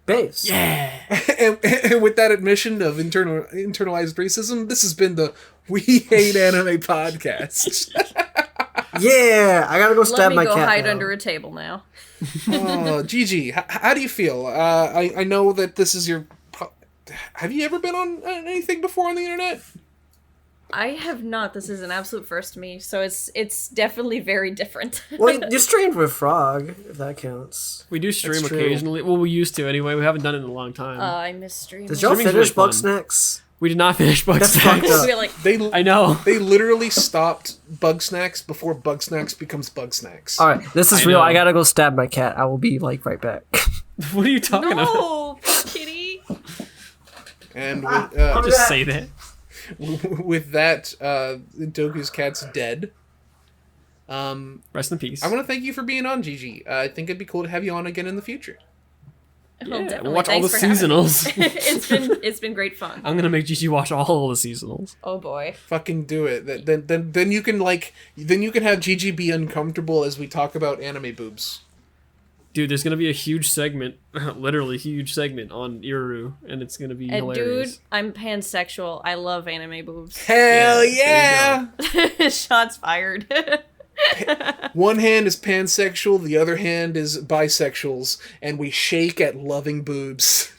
Speaker 2: Base.
Speaker 3: Yeah.
Speaker 1: And with that admission of internalized racism, this has been the We Hate Anime podcast.
Speaker 2: Yeah, I gotta go
Speaker 4: Let
Speaker 2: stab
Speaker 4: me
Speaker 2: my
Speaker 4: go
Speaker 2: cat
Speaker 4: hide
Speaker 2: now.
Speaker 4: under a table now.
Speaker 1: Oh, Jiji, how do you feel? I know that this is your. Have you ever been on anything before on the internet?
Speaker 4: I have not. This is an absolute first to me, so it's definitely very different.
Speaker 2: Well, you streamed with Frog, if that counts.
Speaker 3: We do stream
Speaker 2: That's true.
Speaker 3: occasionally. Well, we used to anyway. We haven't done it in a long time.
Speaker 4: I miss streaming.
Speaker 2: Did y'all
Speaker 3: Streaming's
Speaker 2: finish
Speaker 3: really
Speaker 2: Bugsnax?
Speaker 3: We did not finish
Speaker 2: That's fucked
Speaker 3: Bugsnax.
Speaker 2: up.
Speaker 4: We're like,
Speaker 3: I know.
Speaker 1: They literally stopped Bugsnax before Bugsnax becomes Bugsnax.
Speaker 2: Alright, this is
Speaker 3: I
Speaker 2: real.
Speaker 3: know.
Speaker 2: I gotta go stab my cat. I will be, like, right back.
Speaker 3: What are you talking about?
Speaker 4: no, kitty.
Speaker 1: And
Speaker 3: I'll just say that.
Speaker 1: with that, Doku's cat's dead.
Speaker 3: Rest in peace.
Speaker 1: I want to thank you for being on, Gigi. I think it'd be cool to have you on again in the future.
Speaker 4: Well,
Speaker 3: Yeah,
Speaker 4: definitely.
Speaker 3: we'll watch all the
Speaker 4: Thanks for having me.
Speaker 3: seasonals.
Speaker 4: it's been great fun.
Speaker 3: I'm gonna make Jiji watch all the seasonals.
Speaker 4: Oh boy.
Speaker 1: Fucking do it. Then you can have Gigi be uncomfortable as we talk about anime boobs.
Speaker 3: Dude, there's gonna be a huge segment, literally huge segment on Iru, and it's gonna be
Speaker 4: And
Speaker 3: hilarious.
Speaker 4: dude, I'm pansexual. I love anime boobs.
Speaker 1: Hell
Speaker 3: Yeah,
Speaker 1: yeah!
Speaker 4: Shots fired.
Speaker 1: One hand is pansexual, the other hand is bisexuals, and we shake at loving boobs.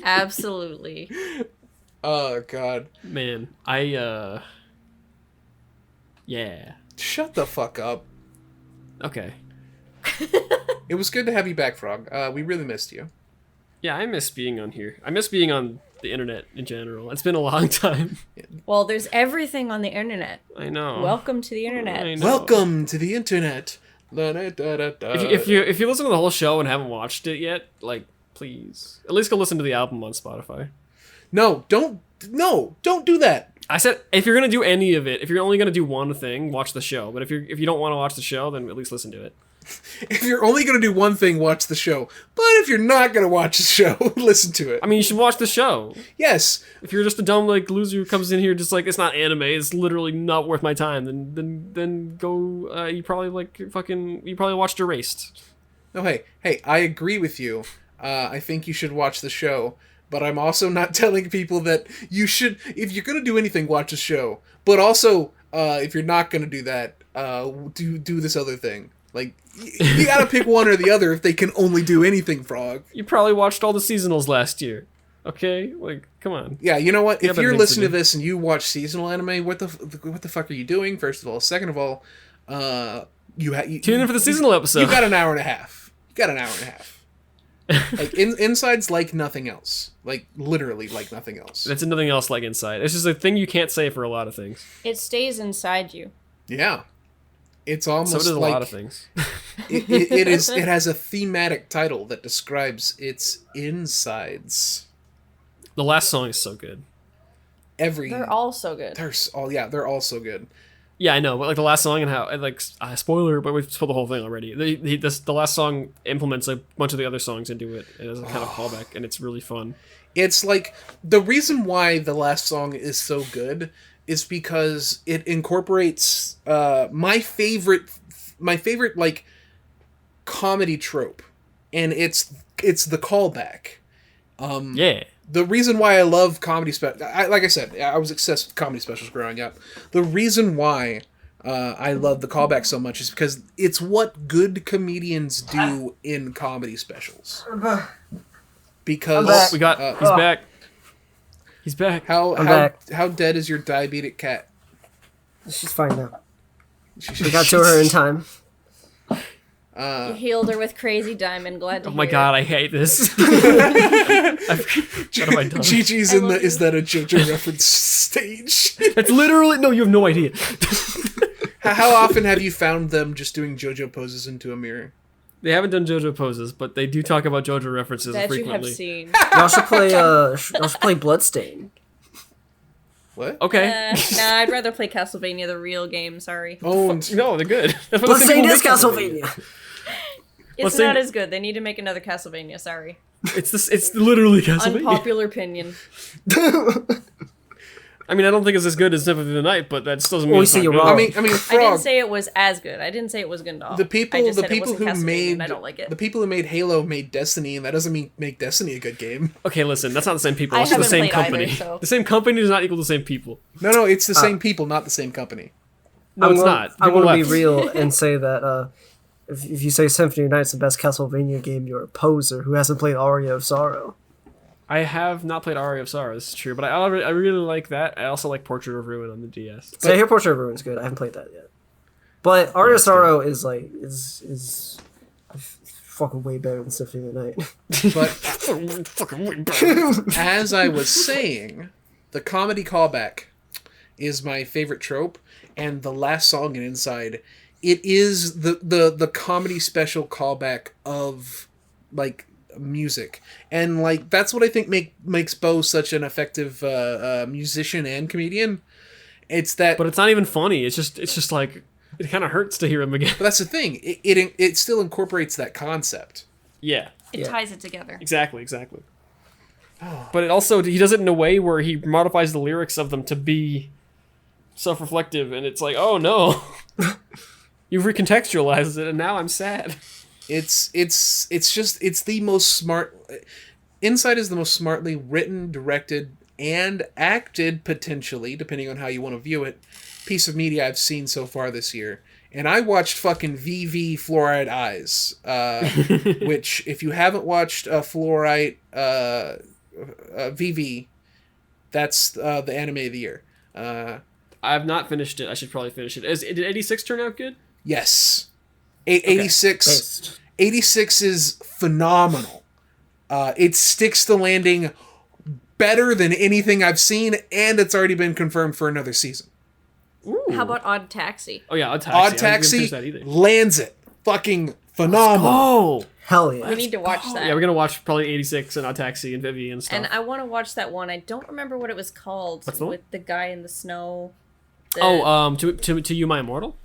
Speaker 4: Absolutely.
Speaker 1: Oh god.
Speaker 3: Man, yeah.
Speaker 1: Shut the fuck up.
Speaker 3: Okay.
Speaker 1: It was good to have you back, Frog. We really missed you.
Speaker 3: Yeah, I miss being on here. I miss being on the internet in general. It's been a long time.
Speaker 4: Well, there's everything on the internet.
Speaker 3: I know.
Speaker 4: Welcome to the internet.
Speaker 3: I know.
Speaker 1: Welcome to the internet. Da-da-da-da-da.
Speaker 3: If you listen to the whole show and haven't watched it yet, like, please at least go listen to the album on Spotify.
Speaker 1: No, don't do that.
Speaker 3: I said if you're gonna do any of it, if you're only gonna do one thing, watch the show. But if you don't want to watch the show, then at least listen to it.
Speaker 1: If you're only going to do one thing, watch the show. But if you're not going to watch the show, listen to it.
Speaker 3: I mean, you should watch the show.
Speaker 1: Yes.
Speaker 3: If you're just a dumb like loser who comes in here just like it's not anime, it's literally not worth my time. Then go. You probably watched Erased.
Speaker 1: No, hey, I agree with you. I think you should watch the show. But I'm also not telling people that you should, if you're going to do anything, watch the show. But also, if you're not going to do that, do this other thing. Like, you gotta pick one or the other if they can only do anything, Frog.
Speaker 3: You probably watched all the seasonals last year. Okay? Like, come on.
Speaker 1: Yeah, you know what?
Speaker 3: You
Speaker 1: If
Speaker 3: have
Speaker 1: you're
Speaker 3: other things to
Speaker 1: listening to
Speaker 3: do.
Speaker 1: this and you watch seasonal anime, what the fuck are you doing, first of all? Second of all, you
Speaker 3: Tune in for the seasonal episode.
Speaker 1: You got an hour and a half. Like, Inside's like nothing else. Like, literally like nothing else.
Speaker 3: That's nothing else like Inside. It's just a thing you can't say for a lot of things.
Speaker 4: It stays inside you.
Speaker 1: Yeah. It's almost
Speaker 3: So does a
Speaker 1: like
Speaker 3: lot of things.
Speaker 1: it has a thematic title that describes its insides.
Speaker 3: The last song is so good.
Speaker 4: They're all so good.
Speaker 1: They're all so good.
Speaker 3: Yeah, I know, but like the last song and how like spoiler, but we've spoiled the whole thing already. The last song implements a bunch of the other songs into it as a kind of callback, and it's really fun.
Speaker 1: It's like the reason why the last song is so good is because it incorporates my favorite like comedy trope, and it's the callback.
Speaker 3: Yeah.
Speaker 1: The reason why I love comedy like I said, I was obsessed with comedy specials growing up. The reason why I love the callback so much is because it's what good comedians do in comedy specials. Because
Speaker 3: We got he's back. He's back.
Speaker 2: I'm back.
Speaker 1: How dead is your diabetic cat?
Speaker 2: She's fine now. We got to her in time.
Speaker 4: You healed her with Crazy Diamond. Glad to
Speaker 3: Oh my
Speaker 4: hear
Speaker 3: god,
Speaker 4: it.
Speaker 3: I hate this. What have I done?
Speaker 1: Gigi's in the is that a JoJo reference stage?
Speaker 3: It's literally no. You have no idea.
Speaker 1: How often have you found them just doing JoJo poses into a mirror?
Speaker 3: They haven't done JoJo poses, but they do talk about JoJo references
Speaker 4: That you have
Speaker 3: frequently.
Speaker 4: seen.
Speaker 2: Y'all should play. Y'all should play Bloodstain.
Speaker 1: What?
Speaker 3: Okay.
Speaker 4: Nah, I'd rather play Castlevania, the real game. Sorry.
Speaker 1: Oh,
Speaker 3: No, they're good. That's what the
Speaker 2: Bloodstain
Speaker 3: people
Speaker 2: is
Speaker 3: make
Speaker 2: Castlevania.
Speaker 4: It's
Speaker 3: Let's
Speaker 4: not
Speaker 3: see.
Speaker 4: as good. They need to make another Castlevania. Sorry.
Speaker 3: It's literally Castlevania.
Speaker 4: Unpopular opinion.
Speaker 3: I mean, I don't think it's as good as Symphony of the Night, but that still doesn't mean
Speaker 2: Well,
Speaker 3: it's
Speaker 2: you see,
Speaker 3: not
Speaker 2: you're
Speaker 3: good.
Speaker 2: wrong.
Speaker 1: I mean,
Speaker 4: I
Speaker 1: Frog.
Speaker 4: didn't say it was as good. I didn't say it was good at all.
Speaker 1: The people,
Speaker 4: I just
Speaker 1: the
Speaker 4: said it
Speaker 1: people
Speaker 4: wasn't
Speaker 1: who
Speaker 4: Castlevania,
Speaker 1: made
Speaker 4: and I don't like it.
Speaker 1: the people who made Halo made Destiny, and that doesn't make Destiny a good game.
Speaker 3: Okay, listen, that's not the same people.
Speaker 4: I
Speaker 3: It's the
Speaker 4: haven't
Speaker 3: same
Speaker 4: played either,
Speaker 3: company.
Speaker 4: so-
Speaker 3: The same company does not equal the same people.
Speaker 1: No, it's the same people, not the same company.
Speaker 3: No, it's not.
Speaker 2: I'm
Speaker 3: People
Speaker 2: gonna be
Speaker 3: left.
Speaker 2: real and say that if you say Symphony of the Night's the best Castlevania game, you're a poser who hasn't played Aria of Sorrow.
Speaker 3: I have not played Aria of Sorrow. This is true, but I really like that. I also like Portrait of Ruin on the DS.
Speaker 2: So I hear Portrait of Ruin's good. I haven't played that yet. But Aria of Sorrow is like is fucking way better than Symphony of the Night.
Speaker 1: But as I was saying, the comedy callback is my favorite trope, and the last song in Inside, it is the comedy special callback of like music, and like that's what I think makes Bo such an effective musician and comedian. It's that,
Speaker 3: But it's not even funny. It's just like it kind of hurts to hear him again.
Speaker 1: but that's the thing. It still incorporates that concept.
Speaker 3: Yeah,
Speaker 4: It ties it together.
Speaker 3: exactly. But it also he does it in a way where he modifies the lyrics of them to be self-reflective, and it's like, oh no, you've recontextualized it, and now I'm sad.
Speaker 1: It's the most smart. Inside is the most smartly written, directed, and acted, potentially, depending on how you want to view it, piece of media I've seen so far this year. And I watched fucking VV Fluorite Eyes, which if you haven't watched Fluorite VV, that's the anime of the year.
Speaker 3: I have not finished it. I should probably finish it. Did 86 turn out good?
Speaker 1: Yes. 86.
Speaker 2: Based.
Speaker 1: 86 is phenomenal. It sticks the landing better than anything I've seen, and it's already been confirmed for another season.
Speaker 4: How about Odd Taxi?
Speaker 3: Oh yeah, Odd Taxi.
Speaker 1: Odd
Speaker 3: I wasn't gonna
Speaker 1: Taxi
Speaker 3: finish that either.
Speaker 1: lands it. Fucking phenomenal.
Speaker 3: Oh
Speaker 2: Hell yeah.
Speaker 4: We need to watch that.
Speaker 3: yeah, we're gonna watch probably 86 and Odd Taxi and Vivi and stuff.
Speaker 4: And I want to watch that one. I don't remember what it was called.
Speaker 3: What's the one?
Speaker 4: With the guy in the snow.
Speaker 3: to You My Immortal.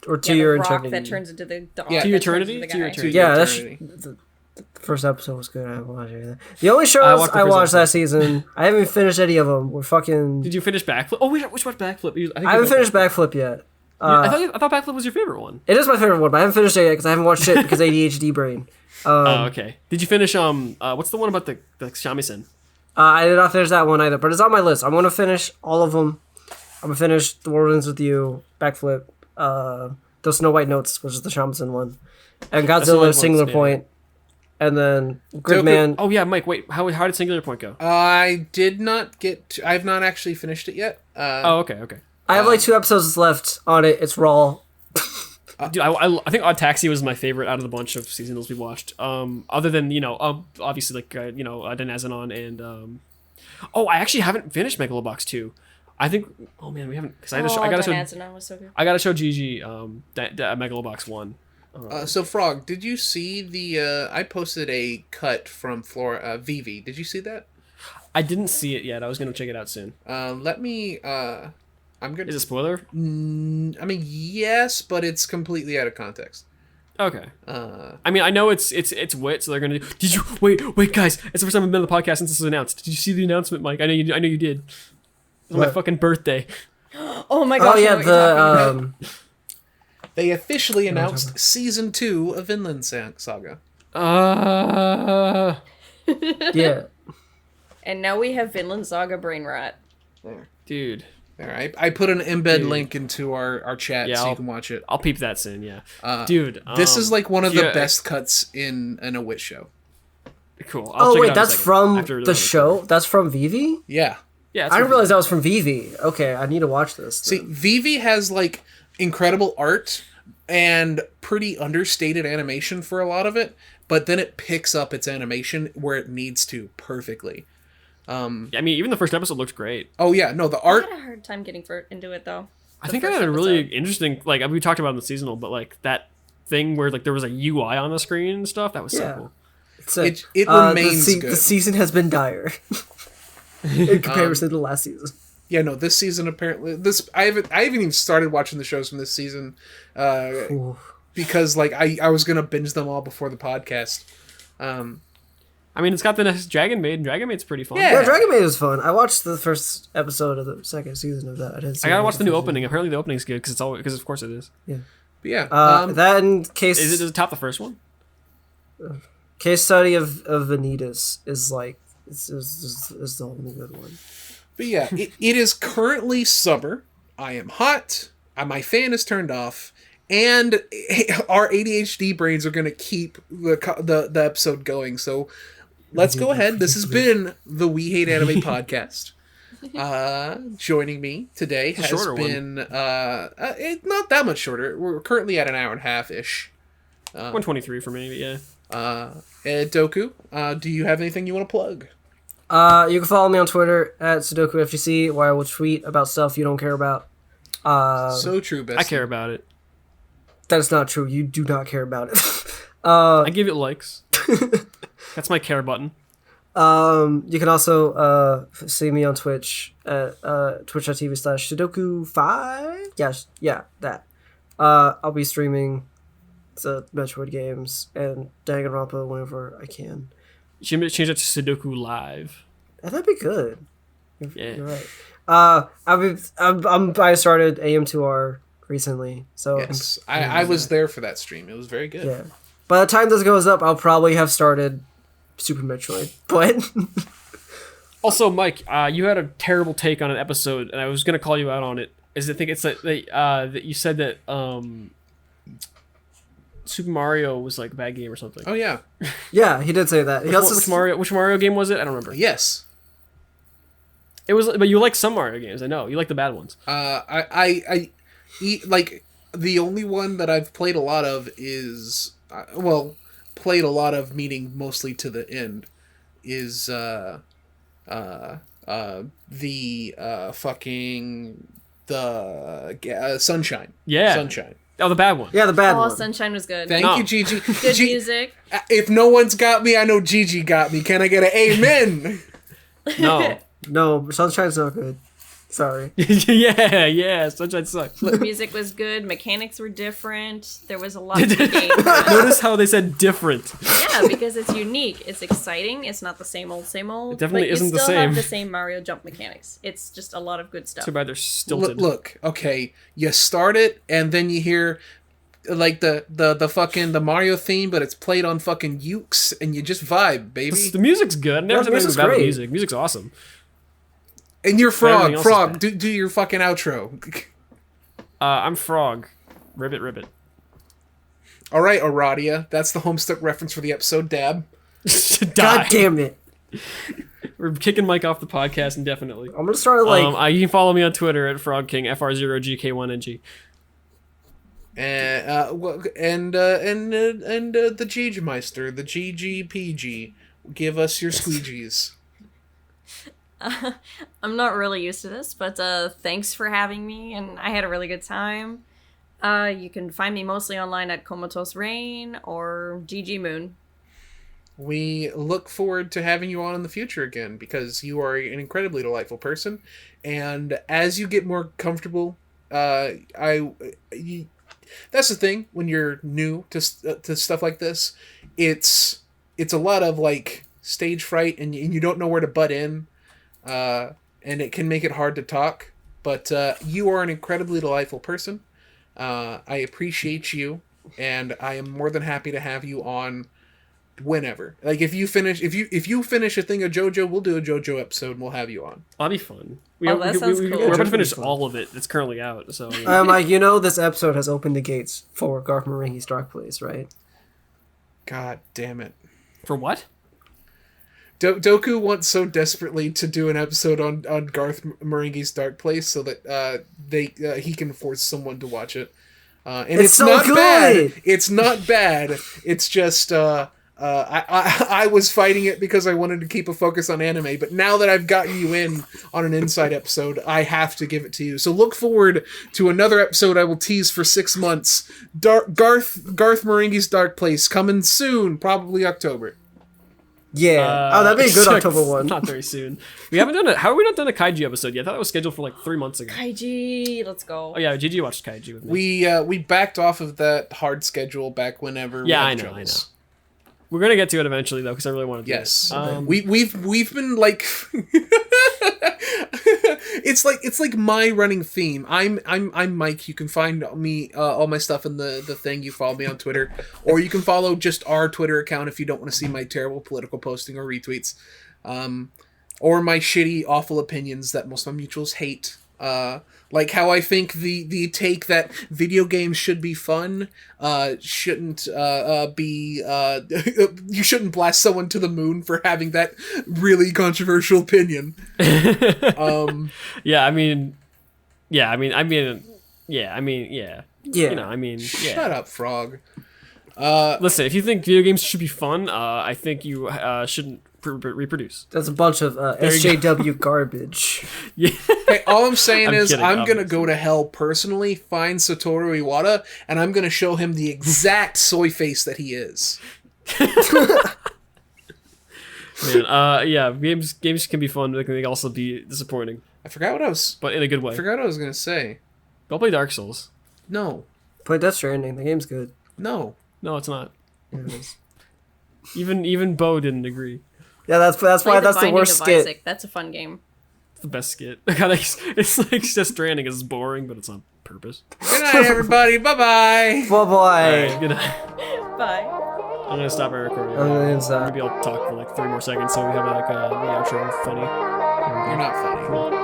Speaker 2: or To
Speaker 4: Yeah,
Speaker 2: Your
Speaker 4: the rock
Speaker 2: Eternity.
Speaker 4: that turns into the dog.
Speaker 1: Yeah.
Speaker 4: that
Speaker 3: To Your
Speaker 4: turns
Speaker 3: Eternity?
Speaker 4: into the
Speaker 3: To Your
Speaker 4: guy.
Speaker 3: Eternity.
Speaker 2: Yeah, that's
Speaker 1: Eternity.
Speaker 2: the first episode was good. I haven't watched anything. The only
Speaker 3: I
Speaker 2: shows
Speaker 3: watched the
Speaker 2: I
Speaker 3: first
Speaker 2: watched that
Speaker 3: episode.
Speaker 2: season, I haven't finished any of them. We're fucking.
Speaker 3: Did you finish Backflip? Oh, which one's Backflip? I
Speaker 2: I haven't finished Backflip yet.
Speaker 3: I thought Backflip was your favorite one.
Speaker 2: It is my favorite one, but I haven't finished it yet because I haven't watched it because ADHD brain.
Speaker 3: Oh, okay. Did you finish what's the one about the shamisen?
Speaker 2: I did not finish that one either, but it's on my list. I'm gonna finish all of them. I'm gonna finish The World Ends With You, Backflip, the Snow White Notes, which is the Shamisen one, and
Speaker 3: Snow
Speaker 2: Godzilla
Speaker 3: White
Speaker 2: Singular
Speaker 3: one's-
Speaker 2: Point, and then Gridman.
Speaker 3: Oh yeah, Mike. Wait, how did Singular Point go?
Speaker 1: I did not get to, I've not actually finished it yet.
Speaker 3: Oh, okay.
Speaker 2: I have like 2 episodes left on it. It's raw.
Speaker 3: Dude, I think Odd Taxi was my favorite out of the bunch of seasonals we watched. Other than obviously like Denazanon and I actually haven't finished Megalobox 2. I think we haven't because I gotta show
Speaker 4: Denazanon was so good.
Speaker 3: I gotta show Jiji Megalobox 1.
Speaker 1: So Frog, did you see the I posted a cut from Vivi. Did you see that?
Speaker 3: I didn't see it yet. I was gonna check it out soon.
Speaker 1: Let me I'm gonna
Speaker 3: Is it a spoiler?
Speaker 1: I mean, yes, but it's completely out of context.
Speaker 3: Okay. I mean, I know it's wit, so they're gonna. Did you wait, guys? It's the first time I've been on the podcast since this was announced. Did you see the announcement, Mike? I know you did. It was my
Speaker 2: What?
Speaker 3: fucking birthday.
Speaker 4: Oh my gosh!
Speaker 2: Oh
Speaker 4: I know
Speaker 2: yeah,
Speaker 4: what you're talking about.
Speaker 1: They officially announced season 2 of Vinland Saga.
Speaker 2: yeah.
Speaker 4: And now we have Vinland Saga brain rot.
Speaker 1: There.
Speaker 3: Dude,
Speaker 1: There, I put an embed
Speaker 3: Dude.
Speaker 1: link into our chat
Speaker 3: Yeah,
Speaker 1: so you
Speaker 3: I'll-
Speaker 1: can watch it.
Speaker 3: I'll peep that soon. Yeah, dude.
Speaker 1: This is like one of the
Speaker 3: yeah,
Speaker 1: best cuts in a wit show.
Speaker 3: Cool. I'll
Speaker 2: Oh
Speaker 3: check it
Speaker 2: wait,
Speaker 3: out in a
Speaker 2: that's
Speaker 3: second,
Speaker 2: from
Speaker 3: after
Speaker 2: the show. That's from Vivi.
Speaker 1: Yeah.
Speaker 3: Yeah,
Speaker 2: I didn't realize that was from Vivi. Okay, I need to watch this.
Speaker 1: See,
Speaker 2: then.
Speaker 1: Vivi has like incredible art and pretty understated animation for a lot of it, but then it picks up its animation where it needs to perfectly.
Speaker 3: I mean, even the first episode looked great.
Speaker 1: Oh yeah, no, the
Speaker 4: I
Speaker 1: art.
Speaker 4: had a hard time getting into it though.
Speaker 3: I
Speaker 4: The
Speaker 3: think I
Speaker 4: first
Speaker 3: had a really
Speaker 4: episode.
Speaker 3: interesting, like we talked about in the seasonal, but like that thing where like there was a UI on the screen and stuff. That was so
Speaker 2: Yeah.
Speaker 3: cool.
Speaker 2: So,
Speaker 1: It remains
Speaker 2: the
Speaker 1: good.
Speaker 2: The season has been dire in comparison to last season.
Speaker 1: Yeah, no, this season apparently I haven't even started watching the shows from this season,
Speaker 2: Ooh.
Speaker 1: because like I was gonna binge them all before the podcast.
Speaker 3: I mean, it's got the next Dragon Maid, and Dragon Maid's pretty fun.
Speaker 1: Yeah.
Speaker 2: Yeah, Dragon Maid was fun. I watched the first episode of the second season of that. I didn't. See
Speaker 3: I gotta
Speaker 2: the
Speaker 3: watch the new
Speaker 2: first
Speaker 3: opening. Apparently, the opening's good because of course it is.
Speaker 2: season.
Speaker 1: But yeah,
Speaker 2: Yeah. That in case
Speaker 3: Does it top the first one?
Speaker 2: case study of Vanitas is like is the only good one.
Speaker 1: but yeah, it is currently summer. I am hot. My fan is turned off, and our ADHD brains are gonna keep the episode going. So let's go ahead. This has been the We Hate Anime podcast. Joining me today
Speaker 3: a
Speaker 1: has
Speaker 3: shorter one.
Speaker 1: been not that much shorter. We're currently at an hour and a half ish.
Speaker 3: 123 for me, but yeah.
Speaker 1: Doku, do you have anything you want to plug?
Speaker 2: You can follow me on Twitter at SudokuFGC, where I will tweet about stuff you don't care about.
Speaker 1: So true, best.
Speaker 3: I care about it.
Speaker 2: That is not true. You do not care about it.
Speaker 3: I give it likes. That's my care button.
Speaker 2: You can also see me on Twitch at twitch.tv/Sudoku5. Yes, yeah, that. I'll be streaming the Metroid games and Danganronpa whenever I can.
Speaker 3: You should change it to Sudoku Live.
Speaker 2: That'd be good.
Speaker 3: Yeah.
Speaker 2: You're right. I started AM2R recently, so
Speaker 1: Yes, I was there for that stream. It was very good.
Speaker 2: yeah. By the time this goes up, I'll probably have started Super Metroid, but
Speaker 3: Also, Mike, you had a terrible take on an episode, and I was gonna call you out on it. I think it's like that you said that Super Mario was like a bad game or something.
Speaker 1: Oh yeah.
Speaker 2: yeah, he did say that. He also
Speaker 3: Which Mario game was it? I don't remember.
Speaker 1: Yes.
Speaker 3: It was, but you like some Mario games. I know you like the bad ones.
Speaker 1: I like the only one that I've played a lot of is played a lot of meaning mostly to the end is Sunshine.
Speaker 3: Yeah.
Speaker 1: Sunshine.
Speaker 3: Oh, the bad one.
Speaker 2: yeah, the bad
Speaker 4: Oh,
Speaker 2: one.
Speaker 4: Sunshine was good.
Speaker 1: Thank
Speaker 3: No.
Speaker 1: you, Gigi.
Speaker 4: Good music.
Speaker 1: If no one's got me, I know Gigi got me. Can I get an amen?
Speaker 3: No.
Speaker 2: No, Sunshine's not good. Sorry.
Speaker 3: yeah, Sunshine sucks.
Speaker 4: The music was good. Mechanics were different. There was a lot to the game.
Speaker 3: Notice how they said different.
Speaker 4: Yeah, because it's unique. It's exciting. It's not the same old, same old.
Speaker 3: It definitely
Speaker 4: but
Speaker 3: isn't
Speaker 4: you
Speaker 3: the
Speaker 4: still
Speaker 3: same.
Speaker 4: have the same Mario jump mechanics. It's just a lot of good stuff.
Speaker 3: Too bad they're stilted.
Speaker 1: Look, okay, you start it and then you hear like the fucking the Mario theme, but it's played on fucking ukes, and you just vibe, baby.
Speaker 3: The music's good. Never said anything
Speaker 2: music's
Speaker 3: about the
Speaker 2: great.
Speaker 3: music. Music's awesome.
Speaker 1: And you're
Speaker 3: everything else
Speaker 1: Frog,
Speaker 3: is
Speaker 1: do your fucking outro.
Speaker 3: I'm Frog. Ribbit.
Speaker 1: All right, Aradia, that's the Homestuck reference for the episode. Dab.
Speaker 3: Die.
Speaker 2: God damn it.
Speaker 3: We're kicking Mike off the podcast indefinitely.
Speaker 2: I'm gonna start like
Speaker 3: You can follow me on Twitter at FrogKing, FR0GK1NG.
Speaker 1: And the Jiji Meister, the GGPG. Give us your squeegees.
Speaker 4: I'm not really used to this, but thanks for having me, and I had a really good time. You can find me mostly online at Comatose Rain or GG Moon.
Speaker 1: We look forward to having you on in the future again, because you are an incredibly delightful person, and as you get more comfortable, that's the thing when you're new to stuff like this. It's a lot of like stage fright, and you don't know where to butt in, and it can make it hard to talk. But you are an incredibly delightful person. I appreciate you, and I am more than happy to have you on whenever. Like if you finish a thing of JoJo, we'll do a JoJo episode and we'll have you on.
Speaker 3: That'll be fun.
Speaker 4: That sounds cool.
Speaker 3: We're about to finish all of it. It's currently out. So
Speaker 2: Mike, you know this episode has opened the gates for Garth Marenghi's Dark Place, right?
Speaker 1: God damn it.
Speaker 3: For what?
Speaker 1: Doku wants so desperately to do an episode on Garth Marenghi's Dark Place so that he can force someone to watch it. And it's
Speaker 2: so
Speaker 1: not
Speaker 2: good!
Speaker 1: bad. It's not bad. It's just I was fighting it because I wanted to keep a focus on anime, but now that I've gotten you in on an Inside episode, I have to give it to you. So look forward to another episode I will tease for 6 months. Garth Marenghi's Dark Place coming soon, probably October.
Speaker 2: Yeah. That'd be a good October one.
Speaker 3: Not very soon. We haven't done it. How have we not done a Kaiju episode yet? I thought it was scheduled for like 3 months ago.
Speaker 4: Kaiji, let's go.
Speaker 3: Oh yeah, Jiji watched Kaiju with me.
Speaker 1: We backed off of that hard schedule back whenever.
Speaker 3: Yeah,
Speaker 1: we
Speaker 3: I
Speaker 1: had
Speaker 3: know.
Speaker 1: troubles.
Speaker 3: We're gonna get to it eventually though, because I really want to do
Speaker 1: Yes,
Speaker 3: it.
Speaker 1: we've been like, it's like my running theme. I'm Mike. You can find me all my stuff in the thing. You follow me on Twitter, or you can follow just our Twitter account if you don't want to see my terrible political posting or retweets, or my shitty, awful opinions that most of my mutuals hate. Like how I think the take that video games should be fun, shouldn't be you shouldn't blast someone to the moon for having that really controversial opinion.
Speaker 3: Yeah.
Speaker 1: Shut up, Frog.
Speaker 3: Listen, if you think video games should be fun, I think you shouldn't reproduce.
Speaker 2: That's a bunch of SJW garbage.
Speaker 3: Yeah.
Speaker 1: Hey, all I'm saying is
Speaker 3: kidding,
Speaker 1: I'm gonna
Speaker 3: obviously.
Speaker 1: go to hell personally, find Satoru Iwata, and I'm gonna show him the exact soy face that he is.
Speaker 3: Man, yeah, games can be fun, but they can also be disappointing,
Speaker 1: I forgot what I was gonna say.
Speaker 3: Go play Dark Souls.
Speaker 1: No,
Speaker 2: Play Death Stranding. The game's good.
Speaker 1: no.
Speaker 3: No, it's not.
Speaker 2: Yeah, it is.
Speaker 3: Even Bo didn't agree.
Speaker 2: Yeah, that's
Speaker 4: Play
Speaker 2: why that's the
Speaker 4: Binding
Speaker 2: worst
Speaker 4: of
Speaker 2: skit.
Speaker 4: Isaac. That's a fun game.
Speaker 3: It's the best skit. It's like Death Stranding is boring, but it's on purpose.
Speaker 1: Good night, everybody. Bye bye.
Speaker 2: Bye bye.
Speaker 3: Alright, good night.
Speaker 4: Bye.
Speaker 3: I'm gonna stop our recording.
Speaker 2: Inside.
Speaker 3: Maybe I'll talk for like 3 more seconds so we have like the outro funny.
Speaker 1: You're not funny.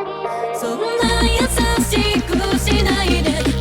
Speaker 5: そんな優しくしないで